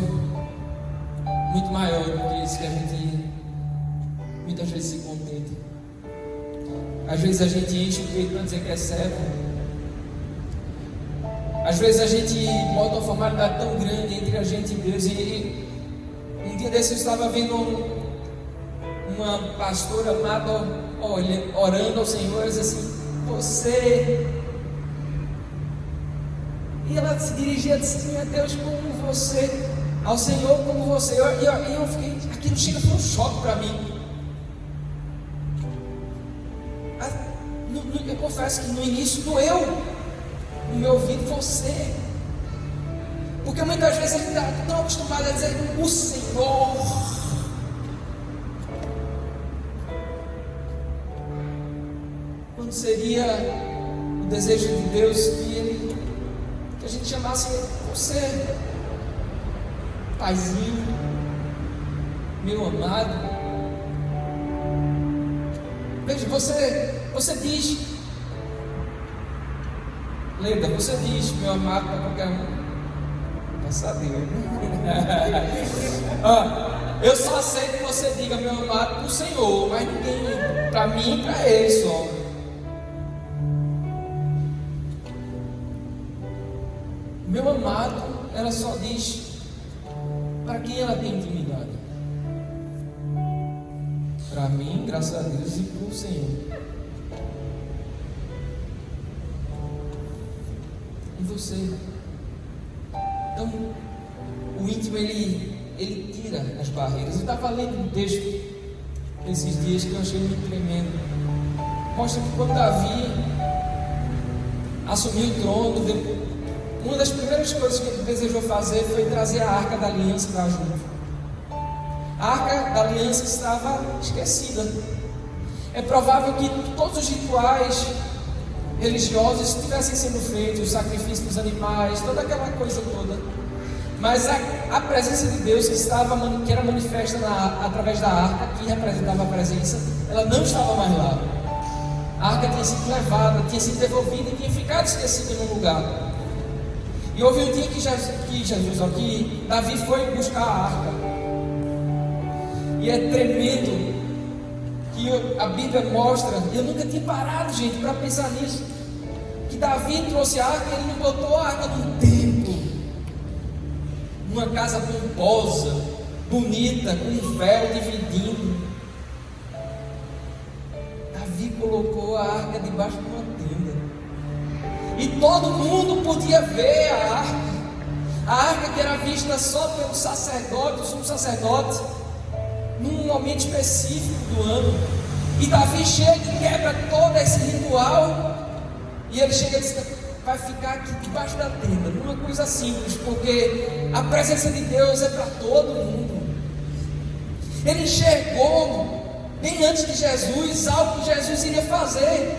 muito maior do que esse que a gente muitas vezes se contenta. Às vezes a gente enche o peito para dizer que é servo. Às vezes a gente bota uma formalidade tão grande entre a gente e Deus. E um dia desse eu estava vendo uma pastora amada orando ao Senhor, e disse assim: você. E ela se dirigia assim: a Deus como você, ao Senhor como você. E eu fiquei, aquilo chega, foi um choque para mim. Eu confesso que no início doeu no meu ouvido você, porque muitas vezes a gente está tão acostumado a dizer o Senhor. não seria o desejo de Deus que a gente chamasse você, paizinho, meu amado? Veja, você diz, Leda, você diz meu amado para qualquer um. Graças a Deus. Eu só aceito que você diga meu amado para o Senhor, mas ninguém, para mim e para Ele só. Meu amado, ela só diz para quem ela tem intimidade. Para mim, graças a Deus, e para o Senhor. E você? Então, o íntimo, ele tira as barreiras. Eu estava lendo um texto esses dias que eu achei muito tremendo. Mostra que quando Davi assumiu o trono, uma das primeiras coisas que ele desejou fazer foi trazer a Arca da Aliança para junto. A Arca da Aliança estava esquecida. É provável que todos os rituais religiosos estivessem sendo feitos, o sacrifício dos animais, toda aquela coisa toda. Mas a presença de Deus que era manifesta através da arca, que representava a presença, ela não estava mais lá. A arca tinha sido levada, tinha sido devolvida e tinha ficado esquecida num lugar. E houve um dia que Davi foi buscar a arca. E é tremendo que a Bíblia mostra, eu nunca tinha parado, gente, para pensar nisso, que Davi trouxe a arca e ele não botou a arca num templo, numa casa pomposa, bonita, com um véu dividindo. Davi colocou a arca debaixo de uma tenda, e todo mundo podia ver a arca que era vista só pelo sacerdote, o sumo sacerdote, num momento específico do ano. E Davi chega e quebra todo esse ritual, e ele chega e diz: vai ficar aqui debaixo da tenda, numa coisa simples, porque a presença de Deus é para todo mundo. Ele enxergou bem antes de Jesus algo que Jesus iria fazer,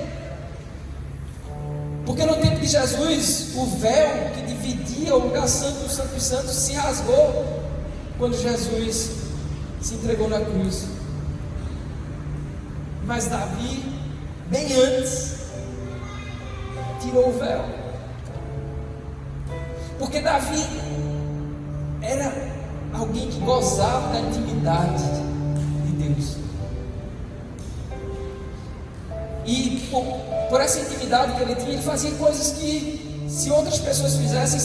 porque no tempo de Jesus o véu que dividia o lugar santo do Santo dos Santos se rasgou quando Jesus se entregou na cruz. Mas Davi, bem antes, tirou o véu, porque Davi era alguém que gozava da intimidade de Deus, e por essa intimidade que ele tinha, ele fazia coisas que, se outras pessoas fizessem,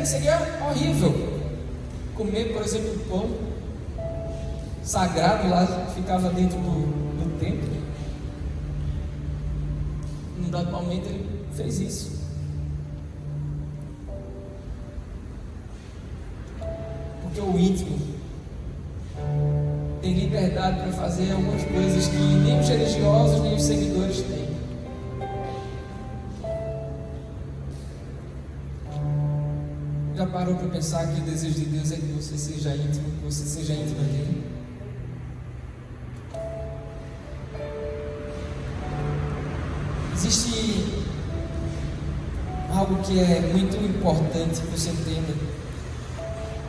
seria horrível. Comer, por exemplo, o pão sagrado lá que ficava dentro do templo. Num dado momento ele fez isso. Porque o íntimo tem liberdade para fazer algumas coisas que nem os religiosos nem os seguidores têm. Já parou para pensar que o desejo de Deus é que você seja íntimo, que você seja íntima dele? Existe algo que é muito importante que você entenda,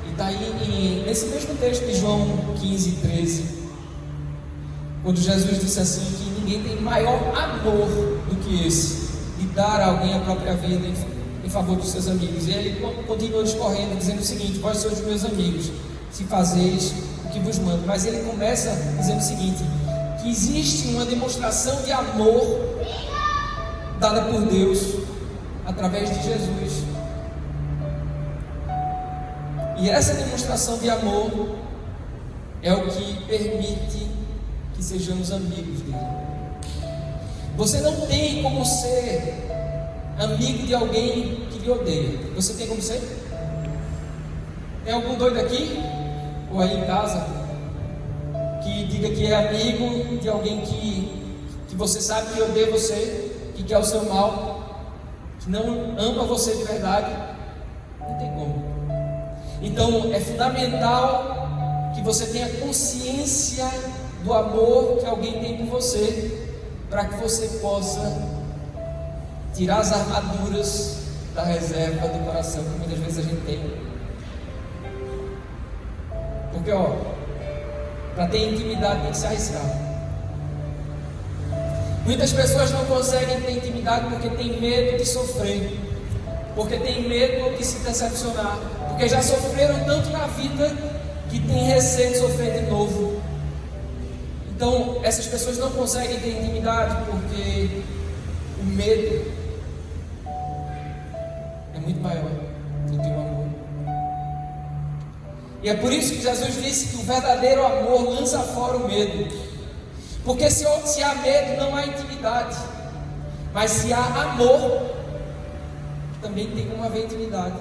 e está aí nesse mesmo texto de João 15:13, quando Jesus disse assim, que ninguém tem maior amor do que esse, de dar a alguém a própria vida em favor dos seus amigos. E ele continua discorrendo, dizendo o seguinte: vós sois meus amigos, se fazeis o que vos mando. Mas ele começa dizendo o seguinte, que existe uma demonstração de amor dada por Deus através de Jesus, e essa demonstração de amor é o que permite que sejamos amigos dele. Você não tem como ser amigo de alguém que lhe odeia. Você tem como ser? Tem algum doido aqui ou aí em casa que diga que é amigo de alguém que você sabe que odeia você, que quer o seu mal, que não ama você de verdade? Não tem como. Então é fundamental que você tenha consciência do amor que alguém tem por você, para que você possa tirar as armaduras da reserva do coração que muitas vezes a gente tem. Porque, para ter intimidade tem que se arriscar. Muitas pessoas não conseguem ter intimidade porque tem medo de sofrer, porque tem medo de se decepcionar, porque já sofreram tanto na vida que tem receio de sofrer de novo. Então, essas pessoas não conseguem ter intimidade porque o medo é muito maior do que o amor. E é por isso que Jesus disse que o verdadeiro amor lança fora o medo. Porque se há medo, não há intimidade. Mas se há amor, também tem como haver intimidade.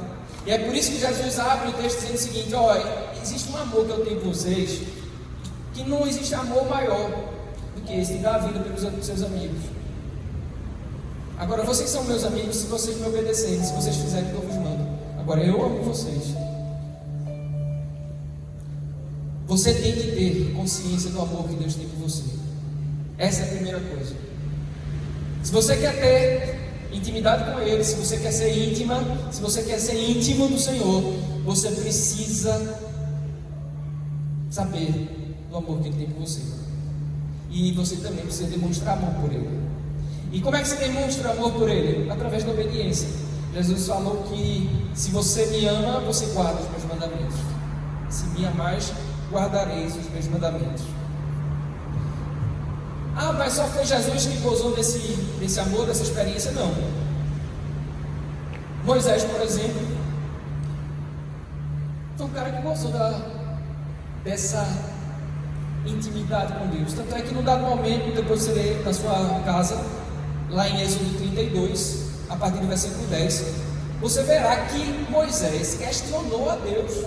E é por isso que Jesus abre o texto dizendo o seguinte: existe um amor que eu tenho por vocês, que não existe amor maior do que esse de dar a vida pelos seus amigos. Agora, vocês são meus amigos se vocês me obedecerem, se vocês fizerem o que eu vos mando. Agora, eu amo vocês. Você tem que ter consciência do amor que Deus tem por você. Essa é a primeira coisa. Se você quer ter intimidade com Ele, se você quer ser íntima, se você quer ser íntimo do Senhor, você precisa saber do amor que Ele tem por você. E você também precisa demonstrar amor por Ele. E como é que você demonstra amor por Ele? Através da obediência. Jesus falou que se você me ama, você guarda os meus mandamentos. Se me amais, guardareis os meus mandamentos. Mas só foi Jesus que gozou desse amor, dessa experiência? Não. Moisés, por exemplo, foi um cara que gozou dessa intimidade com Deus. Tanto é que num dado momento, depois você lê na sua casa, lá em Êxodo 32, a partir do versículo 10, você verá que Moisés questionou a Deus.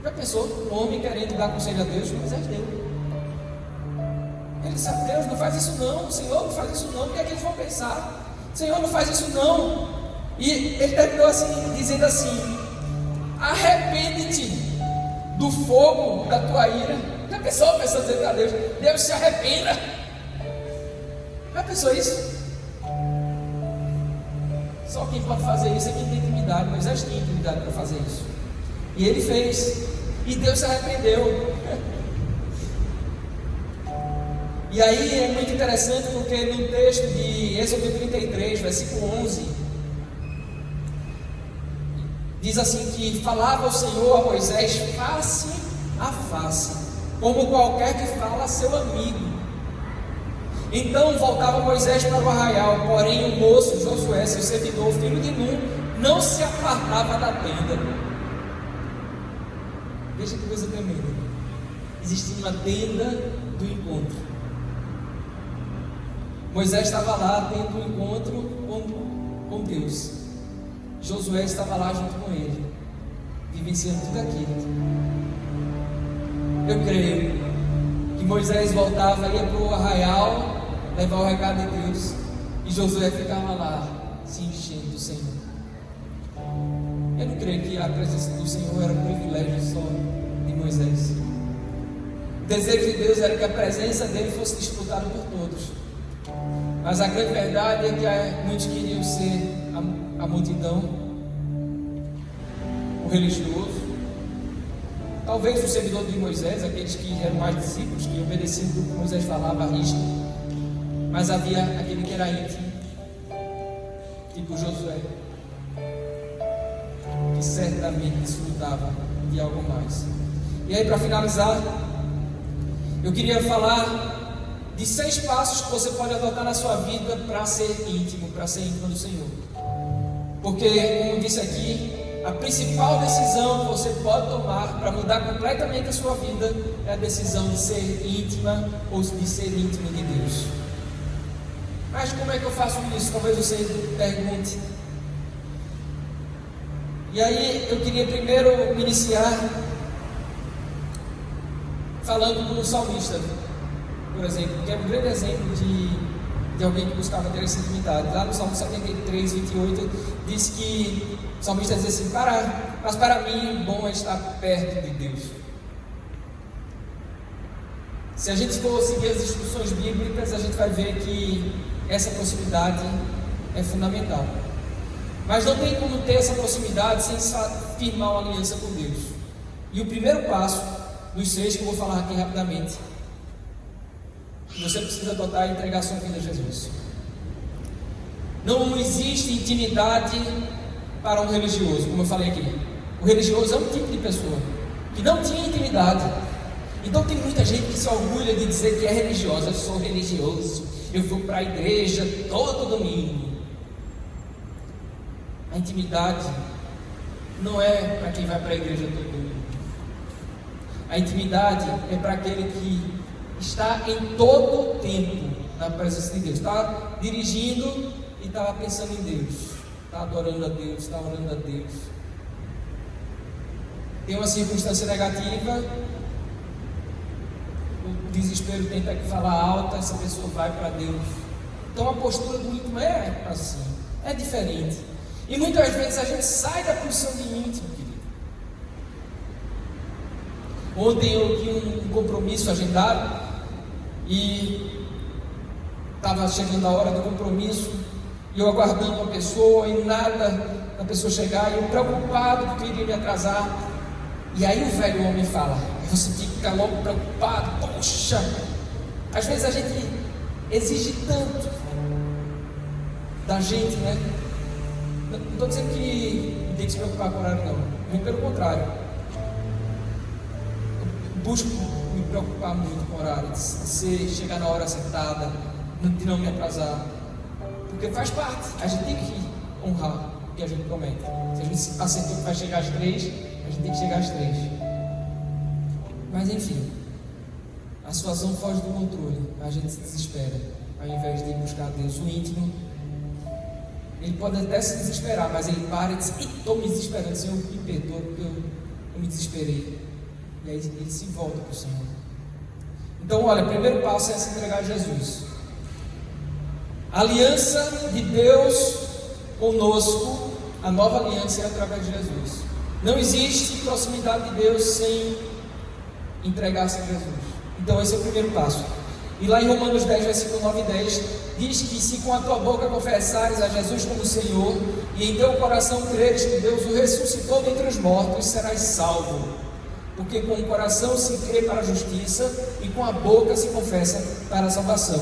Já pensou? Um homem querendo dar conselho a Deus? Moisés deu. Ele disse: Deus, não faz isso não, Senhor, não faz isso não, o que é que eles vão pensar? Senhor, não faz isso não. E ele terminou assim, dizendo assim: arrepende-te do fogo da tua ira. Já pensou a pessoa dizendo a Deus: Deus, se arrependa? Já pensou isso? Só quem pode fazer isso é quem tem intimidade. Moisés tinha intimidade para fazer isso, e ele fez, e Deus se arrependeu. E aí é muito interessante porque no texto de Êxodo 33, versículo 11, diz assim que falava o Senhor a Moisés face a face, como qualquer que fala a seu amigo. Então voltava Moisés para o arraial, porém o moço Josué, seu servidor, filho de Nun, não se apartava da tenda. Veja que coisa tremenda. Existia uma tenda do encontro. Moisés estava lá tendo um encontro com Deus. Josué estava lá junto com ele, vivenciando tudo aquilo. Eu creio que Moisés voltava, ia para o arraial, levar o recado de Deus, e Josué ficava lá, se enchendo do Senhor. Eu não creio que a presença do Senhor era um privilégio só de Moisés. O desejo de Deus era que a presença dele fosse disputada por todos. Mas a grande verdade é que muitos queriam ser a multidão, o religioso, talvez o seguidor de Moisés, aqueles que eram mais discípulos, que obedeciam tudo que Moisés falava à risca. Mas havia aquele que era íntimo, tipo Josué, que certamente desfrutava de algo mais. E aí, para finalizar, eu queria falar de 6 passos que você pode adotar na sua vida para ser íntimo do Senhor. Porque, como disse aqui, a principal decisão que você pode tomar para mudar completamente a sua vida é a decisão de ser íntima ou de ser íntimo de Deus. Mas como é que eu faço isso? Talvez você pergunte. E aí eu queria primeiro iniciar falando do salmista, por exemplo, que é um grande exemplo de alguém que buscava ter essa intimidade. Lá no Salmo 73, 28, diz que o salmista diz assim: mas para mim bom é estar perto de Deus. Se a gente for seguir as instruções bíblicas, a gente vai ver que essa proximidade é fundamental. Mas não tem como ter essa proximidade sem firmar uma aliança com Deus. E o primeiro passo, dos 6 que eu vou falar aqui rapidamente, você precisa adotar e entregar sua vida a Jesus. Não existe intimidade para um religioso, como eu falei aqui. O religioso é um tipo de pessoa que não tinha intimidade. Então tem muita gente que se orgulha de dizer que é religiosa. Eu sou religioso, eu vou para a igreja todo domingo. A intimidade não é para quem vai para a igreja todo domingo. A intimidade é para aquele que está em todo o tempo na presença de Deus. Está dirigindo e está pensando em Deus. Está adorando a Deus, está orando a Deus. Tem uma circunstância negativa, o desespero tenta falar alto, essa pessoa vai para Deus. Então a postura do íntimo é assim, é diferente. E muitas vezes a gente sai da posição de íntimo, querido. Ontem eu tinha um compromisso agendado e estava chegando a hora do compromisso e eu aguardando uma pessoa e nada da pessoa chegar e eu preocupado porque eu iria me atrasar. E aí o velho homem fala, você fica logo preocupado, poxa, às vezes a gente exige tanto da gente, né? Não estou dizendo que tem que se preocupar com o horário, não. Muito pelo contrário. Eu busco me preocupar muito com o horário, de chegar na hora acertada, de não me atrasar. Porque faz parte, a gente tem que honrar o que a gente promete. Se a gente acertou que vai chegar às 3, a gente tem que chegar às 3. Mas enfim, a situação foge do controle, a gente se desespera, ao invés de buscar Deus. O íntimo, ele pode até se desesperar, mas ele para e diz, estou me desesperando, Senhor, me perdoa, porque eu me desesperei. E aí ele se volta para o Senhor. Então olha, o primeiro passo é se entregar a Jesus. A aliança de Deus conosco, a nova aliança é através de Jesus. Não existe proximidade de Deus sem entregar-se a Jesus. Então esse é o primeiro passo. E lá em Romanos 10, versículo 9 e 10, diz que se com a tua boca confessares a Jesus como Senhor, e em teu coração creres que Deus o ressuscitou dentre os mortos, serás salvo. Porque com o coração se crê para a justiça, e com a boca se confessa para a salvação.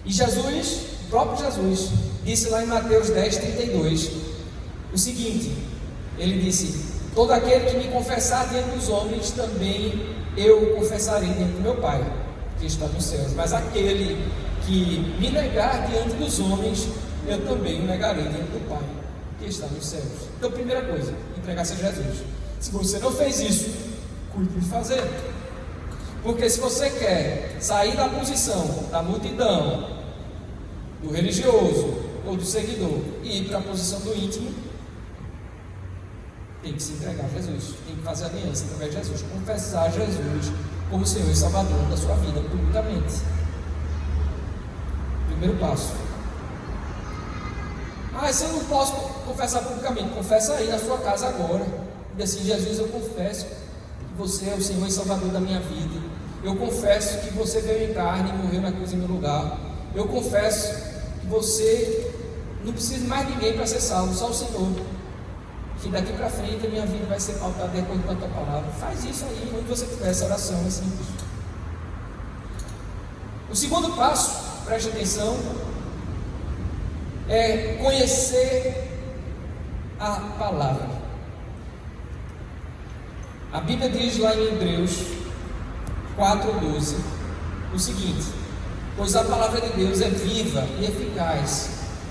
E Jesus, o próprio Jesus, disse lá em Mateus 10, 32, o seguinte, ele disse, todo aquele que me confessar diante dos homens, também eu o confessarei diante do meu Pai, que está nos céus. Mas aquele que me negar diante dos homens, eu também o negarei diante do Pai, que está nos céus. Então, primeira coisa, entregar-se a Jesus. Se você não fez isso, cuide de fazer. Porque se você quer sair da posição da multidão, do religioso ou do seguidor, e ir para a posição do íntimo, tem que se entregar a Jesus, tem que fazer aliança através de Jesus, confessar Jesus como Senhor e Salvador da sua vida publicamente. Primeiro passo. Se eu não posso confessar publicamente, confessa aí na sua casa agora. E assim, Jesus, eu confesso que você é o Senhor e Salvador da minha vida. Eu confesso que você veio em carne e morreu na cruz em meu lugar. Eu confesso que você não precisa mais de ninguém para ser salvo, só o Senhor. Que daqui para frente a minha vida vai ser pautada de acordo com a tua palavra. Faz isso aí, onde você tiver essa oração, é simples. O segundo passo, preste atenção, é conhecer a palavra. A Bíblia diz lá em Hebreus 4:12 o seguinte: pois a palavra de Deus é viva e eficaz,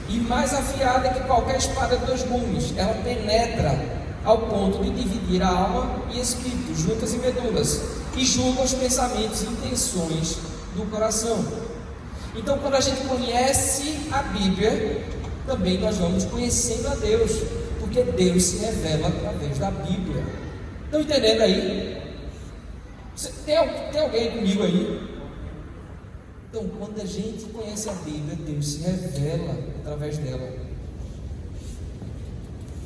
e mais afiada que qualquer espada de 2 gumes. Ela penetra ao ponto de dividir a alma e espírito, juntas e medulas, e julga os pensamentos e intenções do coração. Então, quando a gente conhece a Bíblia, também nós vamos conhecendo a Deus, porque Deus se revela através da Bíblia. Estão entendendo aí? Tem alguém comigo aí? Então, quando a gente conhece a Bíblia, Deus se revela através dela.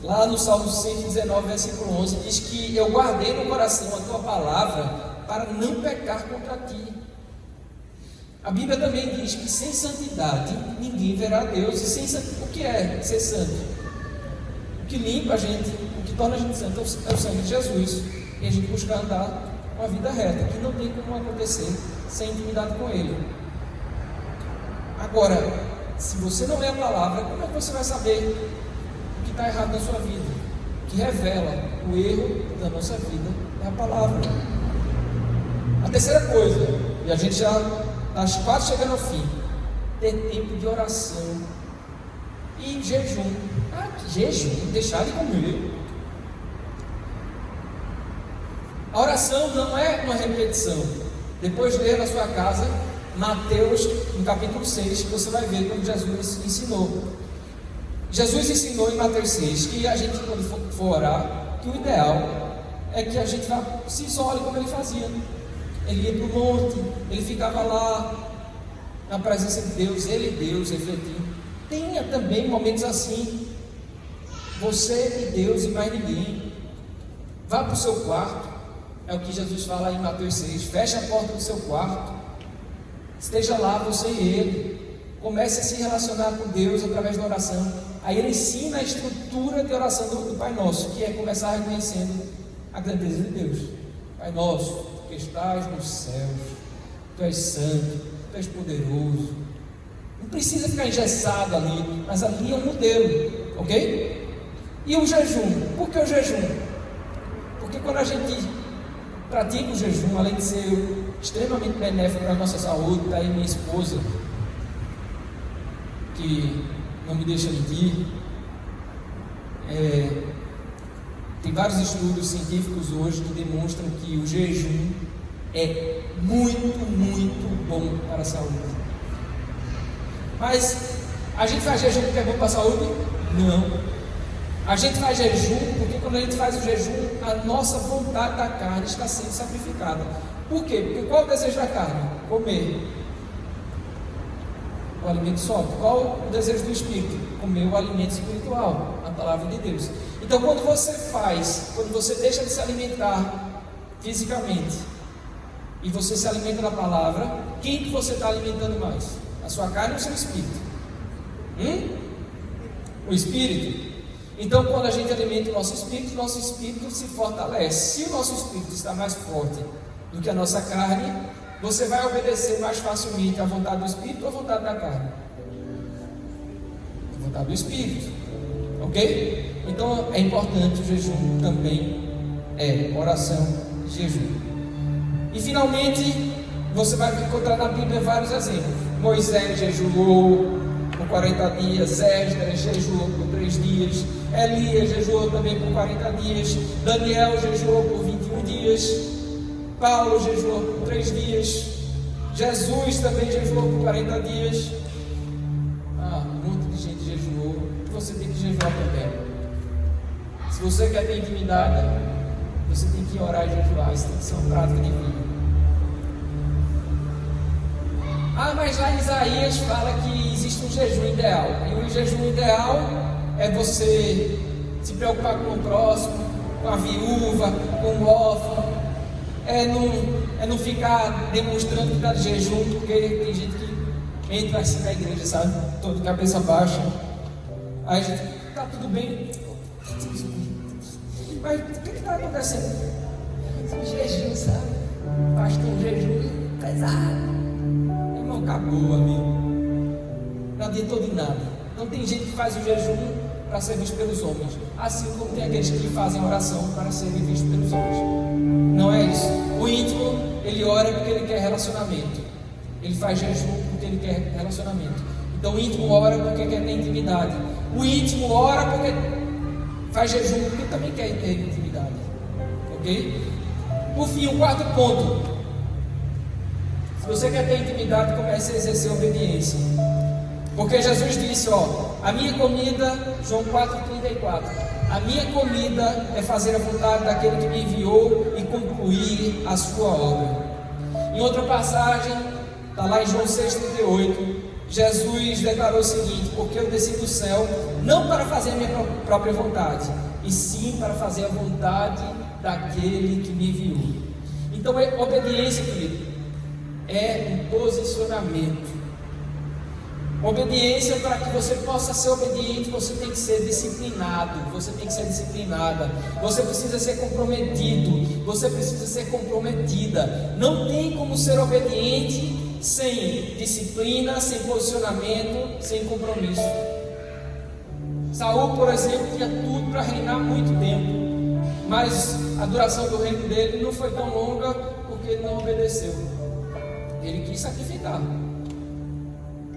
Lá no Salmo 119, versículo 11, diz que eu guardei no coração a tua palavra para não pecar contra ti. A Bíblia também diz que sem santidade ninguém verá a Deus. E sem santidade, o que é ser santo? O que limpa a gente, o que torna a gente santo é o sangue de Jesus. E a gente busca andar uma vida reta, que não tem como acontecer sem intimidade com Ele. Agora, se você não lê a palavra, como é que você vai saber o que está errado na sua vida? O que revela o erro da nossa vida é a palavra. A terceira coisa, e a gente já está quase chegando ao fim, ter tempo de oração e jejum. Jejum, deixar de comer. A oração não é uma repetição. Depois de ler na sua casa Mateus, no capítulo 6, que você vai ver quando Jesus ensinou. Jesus ensinou em Mateus 6 que a gente, quando for orar, que o ideal é que a gente se isole como ele fazia. Ele ia para o monte, ele ficava lá na presença de Deus, ele e Deus refletindo. Tenha também momentos assim, você e Deus e mais ninguém. Vá para o seu quarto, é o que Jesus fala em Mateus 6, feche a porta do seu quarto, esteja lá você e ele, comece a se relacionar com Deus através da oração. Aí ele ensina a estrutura de oração do Pai Nosso, que é começar reconhecendo a grandeza de Deus. Pai Nosso, que estás nos céus, Tu és santo, Tu és poderoso. Não precisa ficar engessado ali, mas ali é um modelo, ok? E o jejum, por que o jejum? Porque quando a gente pratica o jejum, além de ser extremamente benéfico para a nossa saúde, está aí minha esposa, que não me deixa mentir, tem vários estudos científicos hoje que demonstram que o jejum é muito, muito bom para a saúde. Mas a gente faz jejum porque é bom para a saúde? Não. A gente faz jejum porque quando a gente faz o jejum, a nossa vontade da carne está sendo sacrificada. Por quê? Porque qual é o desejo da carne? Comer. O alimento sólido. Qual o desejo do espírito? Comer o alimento espiritual, a palavra de Deus. Então quando você deixa de se alimentar fisicamente e você se alimenta da palavra, quem que você está alimentando mais? A sua carne ou o seu espírito? O espírito. Então quando a gente alimenta o nosso espírito se fortalece. Se o nosso espírito está mais forte do que a nossa carne, você vai obedecer mais facilmente à vontade do espírito ou à vontade da carne? A vontade do espírito, ok? Então é importante o jejum também, oração e jejum. E finalmente você vai encontrar na Bíblia vários exemplos. Moisés jejuou por 40 dias, Esdras jejuou por 3 dias, Elias jejuou também por 40 dias, Daniel jejuou por 21 dias, Paulo jejuou por 3 dias, Jesus também jejuou por 40 dias. Um monte de gente jejuou. Você tem que jejuar também. Se você quer ter intimidade, você tem que orar e jejuar. Isso tem que ser uma prática de vida. Mas lá em Isaías fala que existe um jejum ideal. E o jejum ideal é você se preocupar com o próximo, com a viúva, com o órfão. É não ficar demonstrando que está de jejum, porque tem gente que entra assim na igreja, sabe? Todo de cabeça baixa. Aí a gente, tá tudo bem. Mas o que está acontecendo? Jejum, sabe? Pastor, jejum pesado. Irmão, acabou, amigo. Não adiantou de nada. Não tem gente que faz o jejum para ser visto pelos homens, assim como tem aqueles que fazem oração para serem vistos pelos homens. Não é isso. O íntimo, ele ora porque ele quer relacionamento. Ele faz jejum porque ele quer relacionamento. Então o íntimo ora porque quer ter intimidade. O íntimo ora porque faz jejum porque também quer ter intimidade. Ok? Por fim, o quarto ponto. Se você quer ter intimidade, comece a exercer obediência. Porque Jesus disse, a minha comida, João 4,34, a minha comida é fazer a vontade daquele que me enviou e concluir a sua obra. Em outra passagem, está lá em João 6,38, Jesus declarou o seguinte: porque eu desci do céu não para fazer a minha própria vontade, e sim para fazer a vontade daquele que me enviou. Então, obediência, querido, é um posicionamento. Obediência, para que você possa ser obediente, você tem que ser disciplinado, você tem que ser disciplinada, você precisa ser comprometido, você precisa ser comprometida. Não tem como ser obediente sem disciplina, sem posicionamento, sem compromisso. Saul, por exemplo, tinha tudo para reinar muito tempo, mas a duração do reino dele não foi tão longa porque ele não obedeceu. Ele quis sacrificar,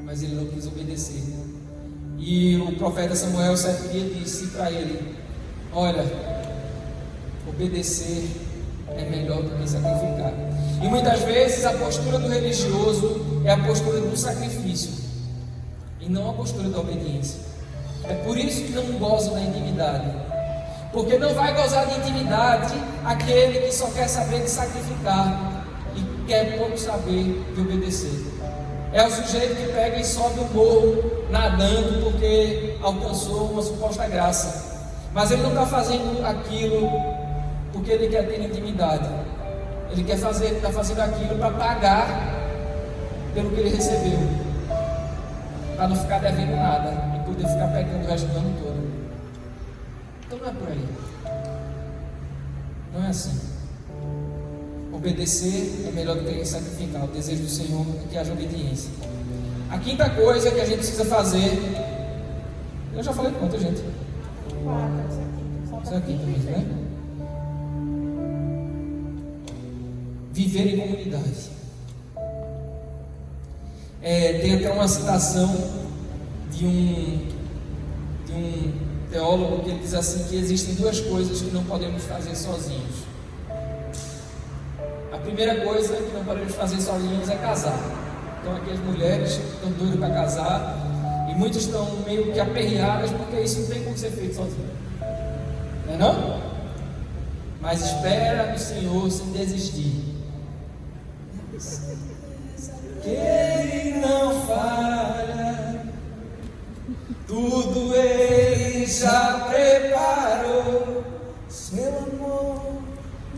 mas ele não quis obedecer. E o profeta Samuel certo dia disse para ele: olha, obedecer é melhor do que sacrificar. E muitas vezes a postura do religioso é a postura do sacrifício e não a postura da obediência. É por isso que não gozam da intimidade, porque não vai gozar de intimidade aquele que só quer saber de sacrificar e quer pouco saber de obedecer. É o sujeito que pega e sobe o morro nadando porque alcançou uma suposta graça, mas ele não está fazendo aquilo porque ele quer ter intimidade. Ele está fazendo aquilo para pagar pelo que ele recebeu, para não ficar devendo nada e poder ficar pegando o resto do ano todo. Então não é por aí, não é assim. Obedecer é melhor do que sacrificar. O desejo do Senhor é que haja obediência. A quinta coisa que a gente precisa fazer, eu já falei quanto, gente? 4, isso aqui também, né? Viver em comunidade. Tem até uma citação de um teólogo que ele diz assim, que existem duas coisas que não podemos fazer sozinhos. A primeira coisa que não podemos fazer sozinhos é casar. Então aqui as mulheres estão doidas para casar e muitas estão meio que aperreadas porque isso não tem como ser feito sozinho, não é não? Mas espera no Senhor sem desistir, que Ele não falha, tudo Ele já preparou, seu amor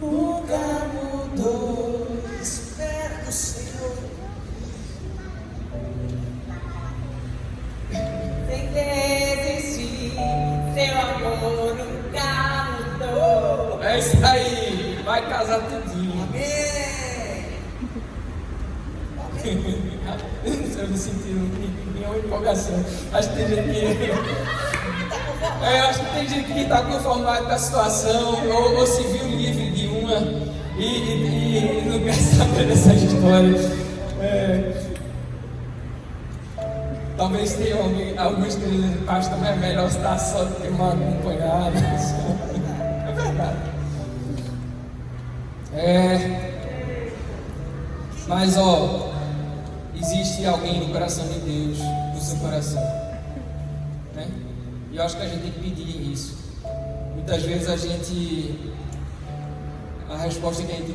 nunca mudou. Espera no Senhor sem desistir, seu amor nunca mudou. É isso aí, vai casar tudinho. Amém. Eu me senti nenhuma empolgação. Acho que tem gente que acho que tem gente que está conformado com a situação, ou se viu livre de uma e não quer saber dessa história. Talvez tenha alguns que dizem, pastor, mas é melhor estar só do que mal acompanhado. É verdade. Mas existe alguém no coração de Deus, no seu coração, né? E eu acho que a gente tem que pedir isso. Muitas vezes a resposta que a gente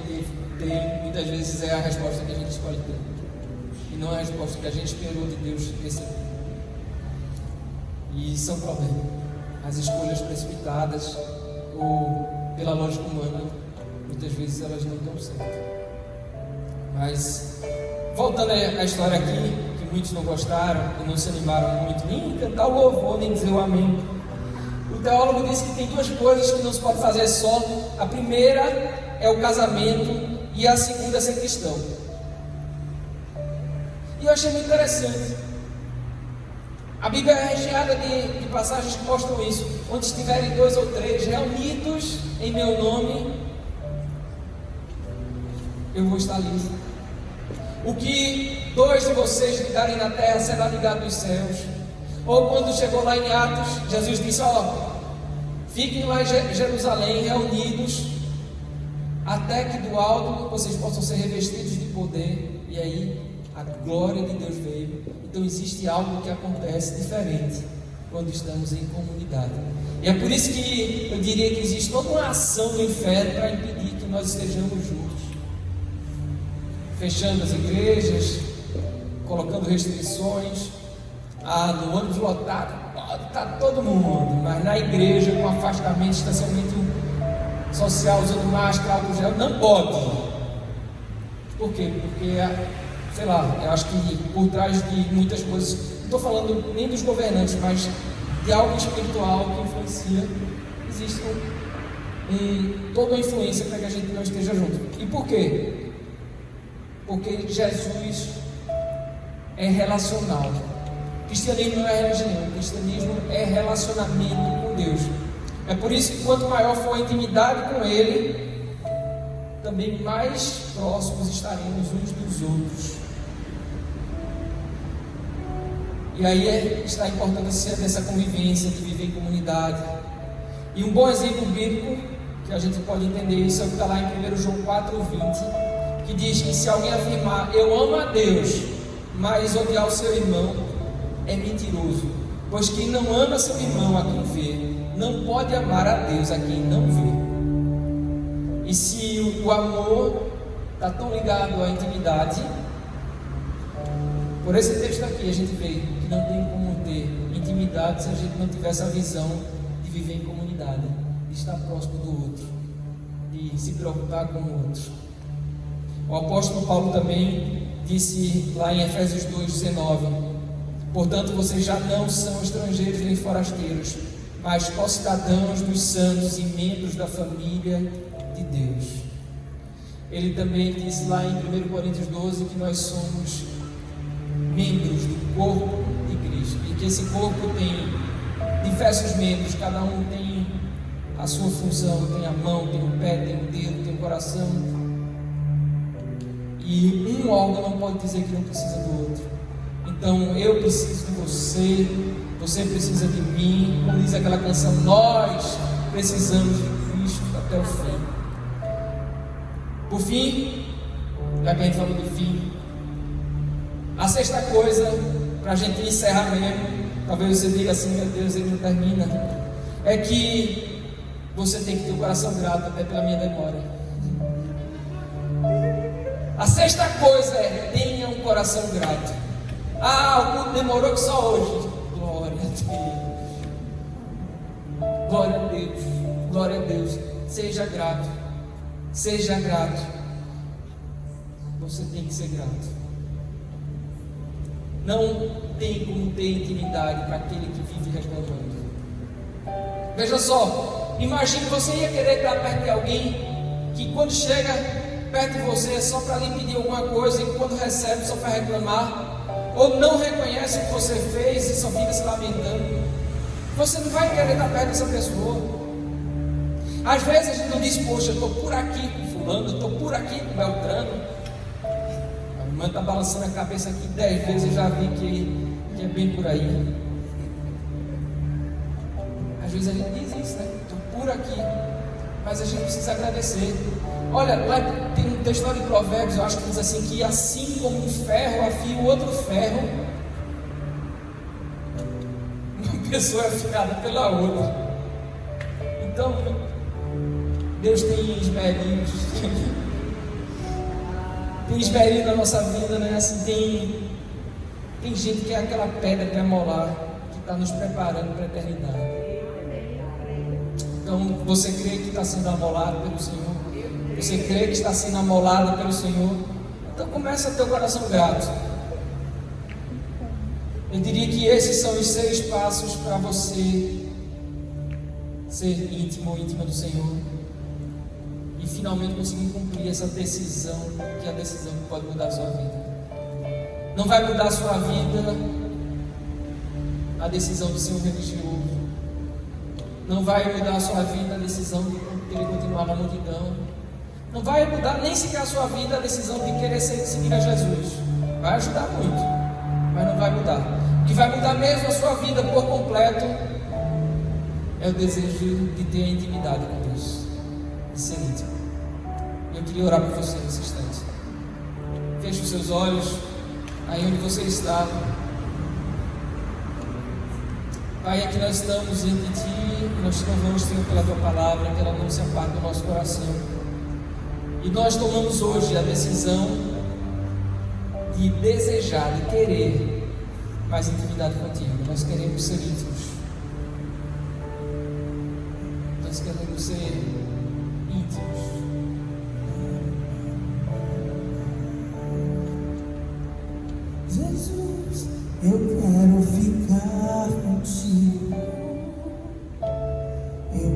tem, muitas vezes é a resposta que a gente escolhe ter, e não é a resposta que a gente esperou de Deus receber. E isso é um problema. As escolhas precipitadas ou pela lógica humana, muitas vezes elas não dão certo. Mas voltando à história aqui, que muitos não gostaram e não se animaram muito, nem cantar o louvor, nem dizer o amém. O teólogo disse que tem duas coisas que não se pode fazer só. A primeira é o casamento e a segunda é ser cristão. E eu achei muito interessante. A Bíblia é recheada de passagens que mostram isso. Onde estiverem 2 ou 3 reunidos em meu nome, eu vou estar ali. O que 2 de vocês ligarem na terra será ligado nos céus. Ou quando chegou lá em Atos, Jesus disse: fiquem lá em Jerusalém reunidos, até que do alto vocês possam ser revestidos de poder. E aí a glória de Deus veio. Então existe algo que acontece diferente quando estamos em comunidade. E é por isso que eu diria que existe toda uma ação do inferno para impedir que nós estejamos juntos, fechando as igrejas, colocando restrições. No ônibus lotado pode estar todo mundo, mas na igreja com afastamento, distanciamento social, usando máscara, álcool gel, não pode. Por quê? Porque sei lá, eu acho que por trás de muitas coisas, não estou falando nem dos governantes, mas de algo espiritual que influencia, existe toda uma influência para que a gente não esteja junto. E por quê? Porque Jesus é relacional. Cristianismo não é religião, cristianismo é relacionamento com Deus. É por isso que quanto maior for a intimidade com Ele, também mais próximos estaremos uns dos outros. E aí está a importância dessa convivência, de viver em comunidade. E um bom exemplo bíblico que a gente pode entender isso é o que está lá em 1 João 4,20, que diz que se alguém afirmar eu amo a Deus, mas odiar o seu irmão, é mentiroso. Pois quem não ama seu irmão a quem vê, não pode amar a Deus a quem não vê. E se o amor está tão ligado à intimidade, por esse texto aqui a gente vê que não tem como ter intimidade se a gente não tiver essa visão de viver em comunidade, de estar próximo do outro, de se preocupar com o outro. O apóstolo Paulo também disse lá em Efésios 2,19: portanto vocês já não são estrangeiros nem forasteiros, mas co-cidadãos dos santos e membros da família de Deus. Ele também disse lá em 1 Coríntios 12 que nós somos membros do corpo de Cristo, e que esse corpo tem diversos membros, cada um tem a sua função, tem a mão, tem o pé, tem o dedo, tem o coração, e um órgão não pode dizer que não precisa do outro. Então eu preciso de você, você precisa de mim, como diz aquela canção, nós precisamos de Cristo até o fim. Por fim, já que a gente falou do fim, a sexta coisa, para a gente encerrar mesmo, talvez você diga assim, meu Deus, ele não termina, é que você tem que ter o coração grato, até pela minha demora. A sexta coisa é, tenha um coração grato. Ah, o culto demorou que só hoje. Glória a Deus. Glória a Deus. Glória a Deus. Seja grato. Seja grato. Você tem que ser grato. Não tem como ter intimidade para aquele que vive reclamando. Veja só, imagine que você ia querer estar perto de alguém que quando chega perto de você é só para lhe pedir alguma coisa, e quando recebe só para reclamar, ou não reconhece o que você fez e só fica se lamentando. Você não vai querer estar perto dessa pessoa. Às vezes a gente não diz, poxa, eu estou por aqui com fulano, eu estou por aqui com Beltrano. A irmã está balançando a cabeça aqui 10 vezes, eu já vi que é bem por aí. Às vezes a gente diz isso, né? Estou por aqui, mas a gente precisa agradecer. Olha, lá tem um texto lá de Provérbios, eu acho que diz assim, que assim como um ferro afia o outro ferro, uma pessoa é afiada pela outra. Então, Deus tem esmerilhos, tem esmerilho na nossa vida, né? Assim, tem gente que é aquela pedra para molar, que está nos preparando para a eternidade. Então, você crê que está sendo amolado pelo Senhor? Você crê que está sendo amolado pelo Senhor? Então começa a ter o coração grato. Eu diria que esses são os 6 passos para você ser íntimo ou íntima do Senhor e finalmente conseguir cumprir essa decisão, que é a decisão que pode mudar a sua vida. Não vai mudar a sua vida a decisão de ser um religioso. Não vai mudar a sua vida a decisão de querer continuar na multidão. Não vai mudar nem sequer a sua vida a decisão de querer seguir a Jesus. Vai ajudar muito, mas não vai mudar. O que vai mudar mesmo a sua vida por completo é o desejo de ter a intimidade com Deus, de ser íntimo. Eu queria orar por você nesse instante. Feche os seus olhos aí onde você está. Pai, aqui nós estamos diante de Ti, nós te louvamos, Senhor, pela Tua palavra, que ela não se aparte do nosso coração. E nós tomamos hoje a decisão de desejar, de querer mais intimidade contigo. Nós queremos ser íntimos. Nós queremos ser íntimos. Eu quero ficar contigo. Eu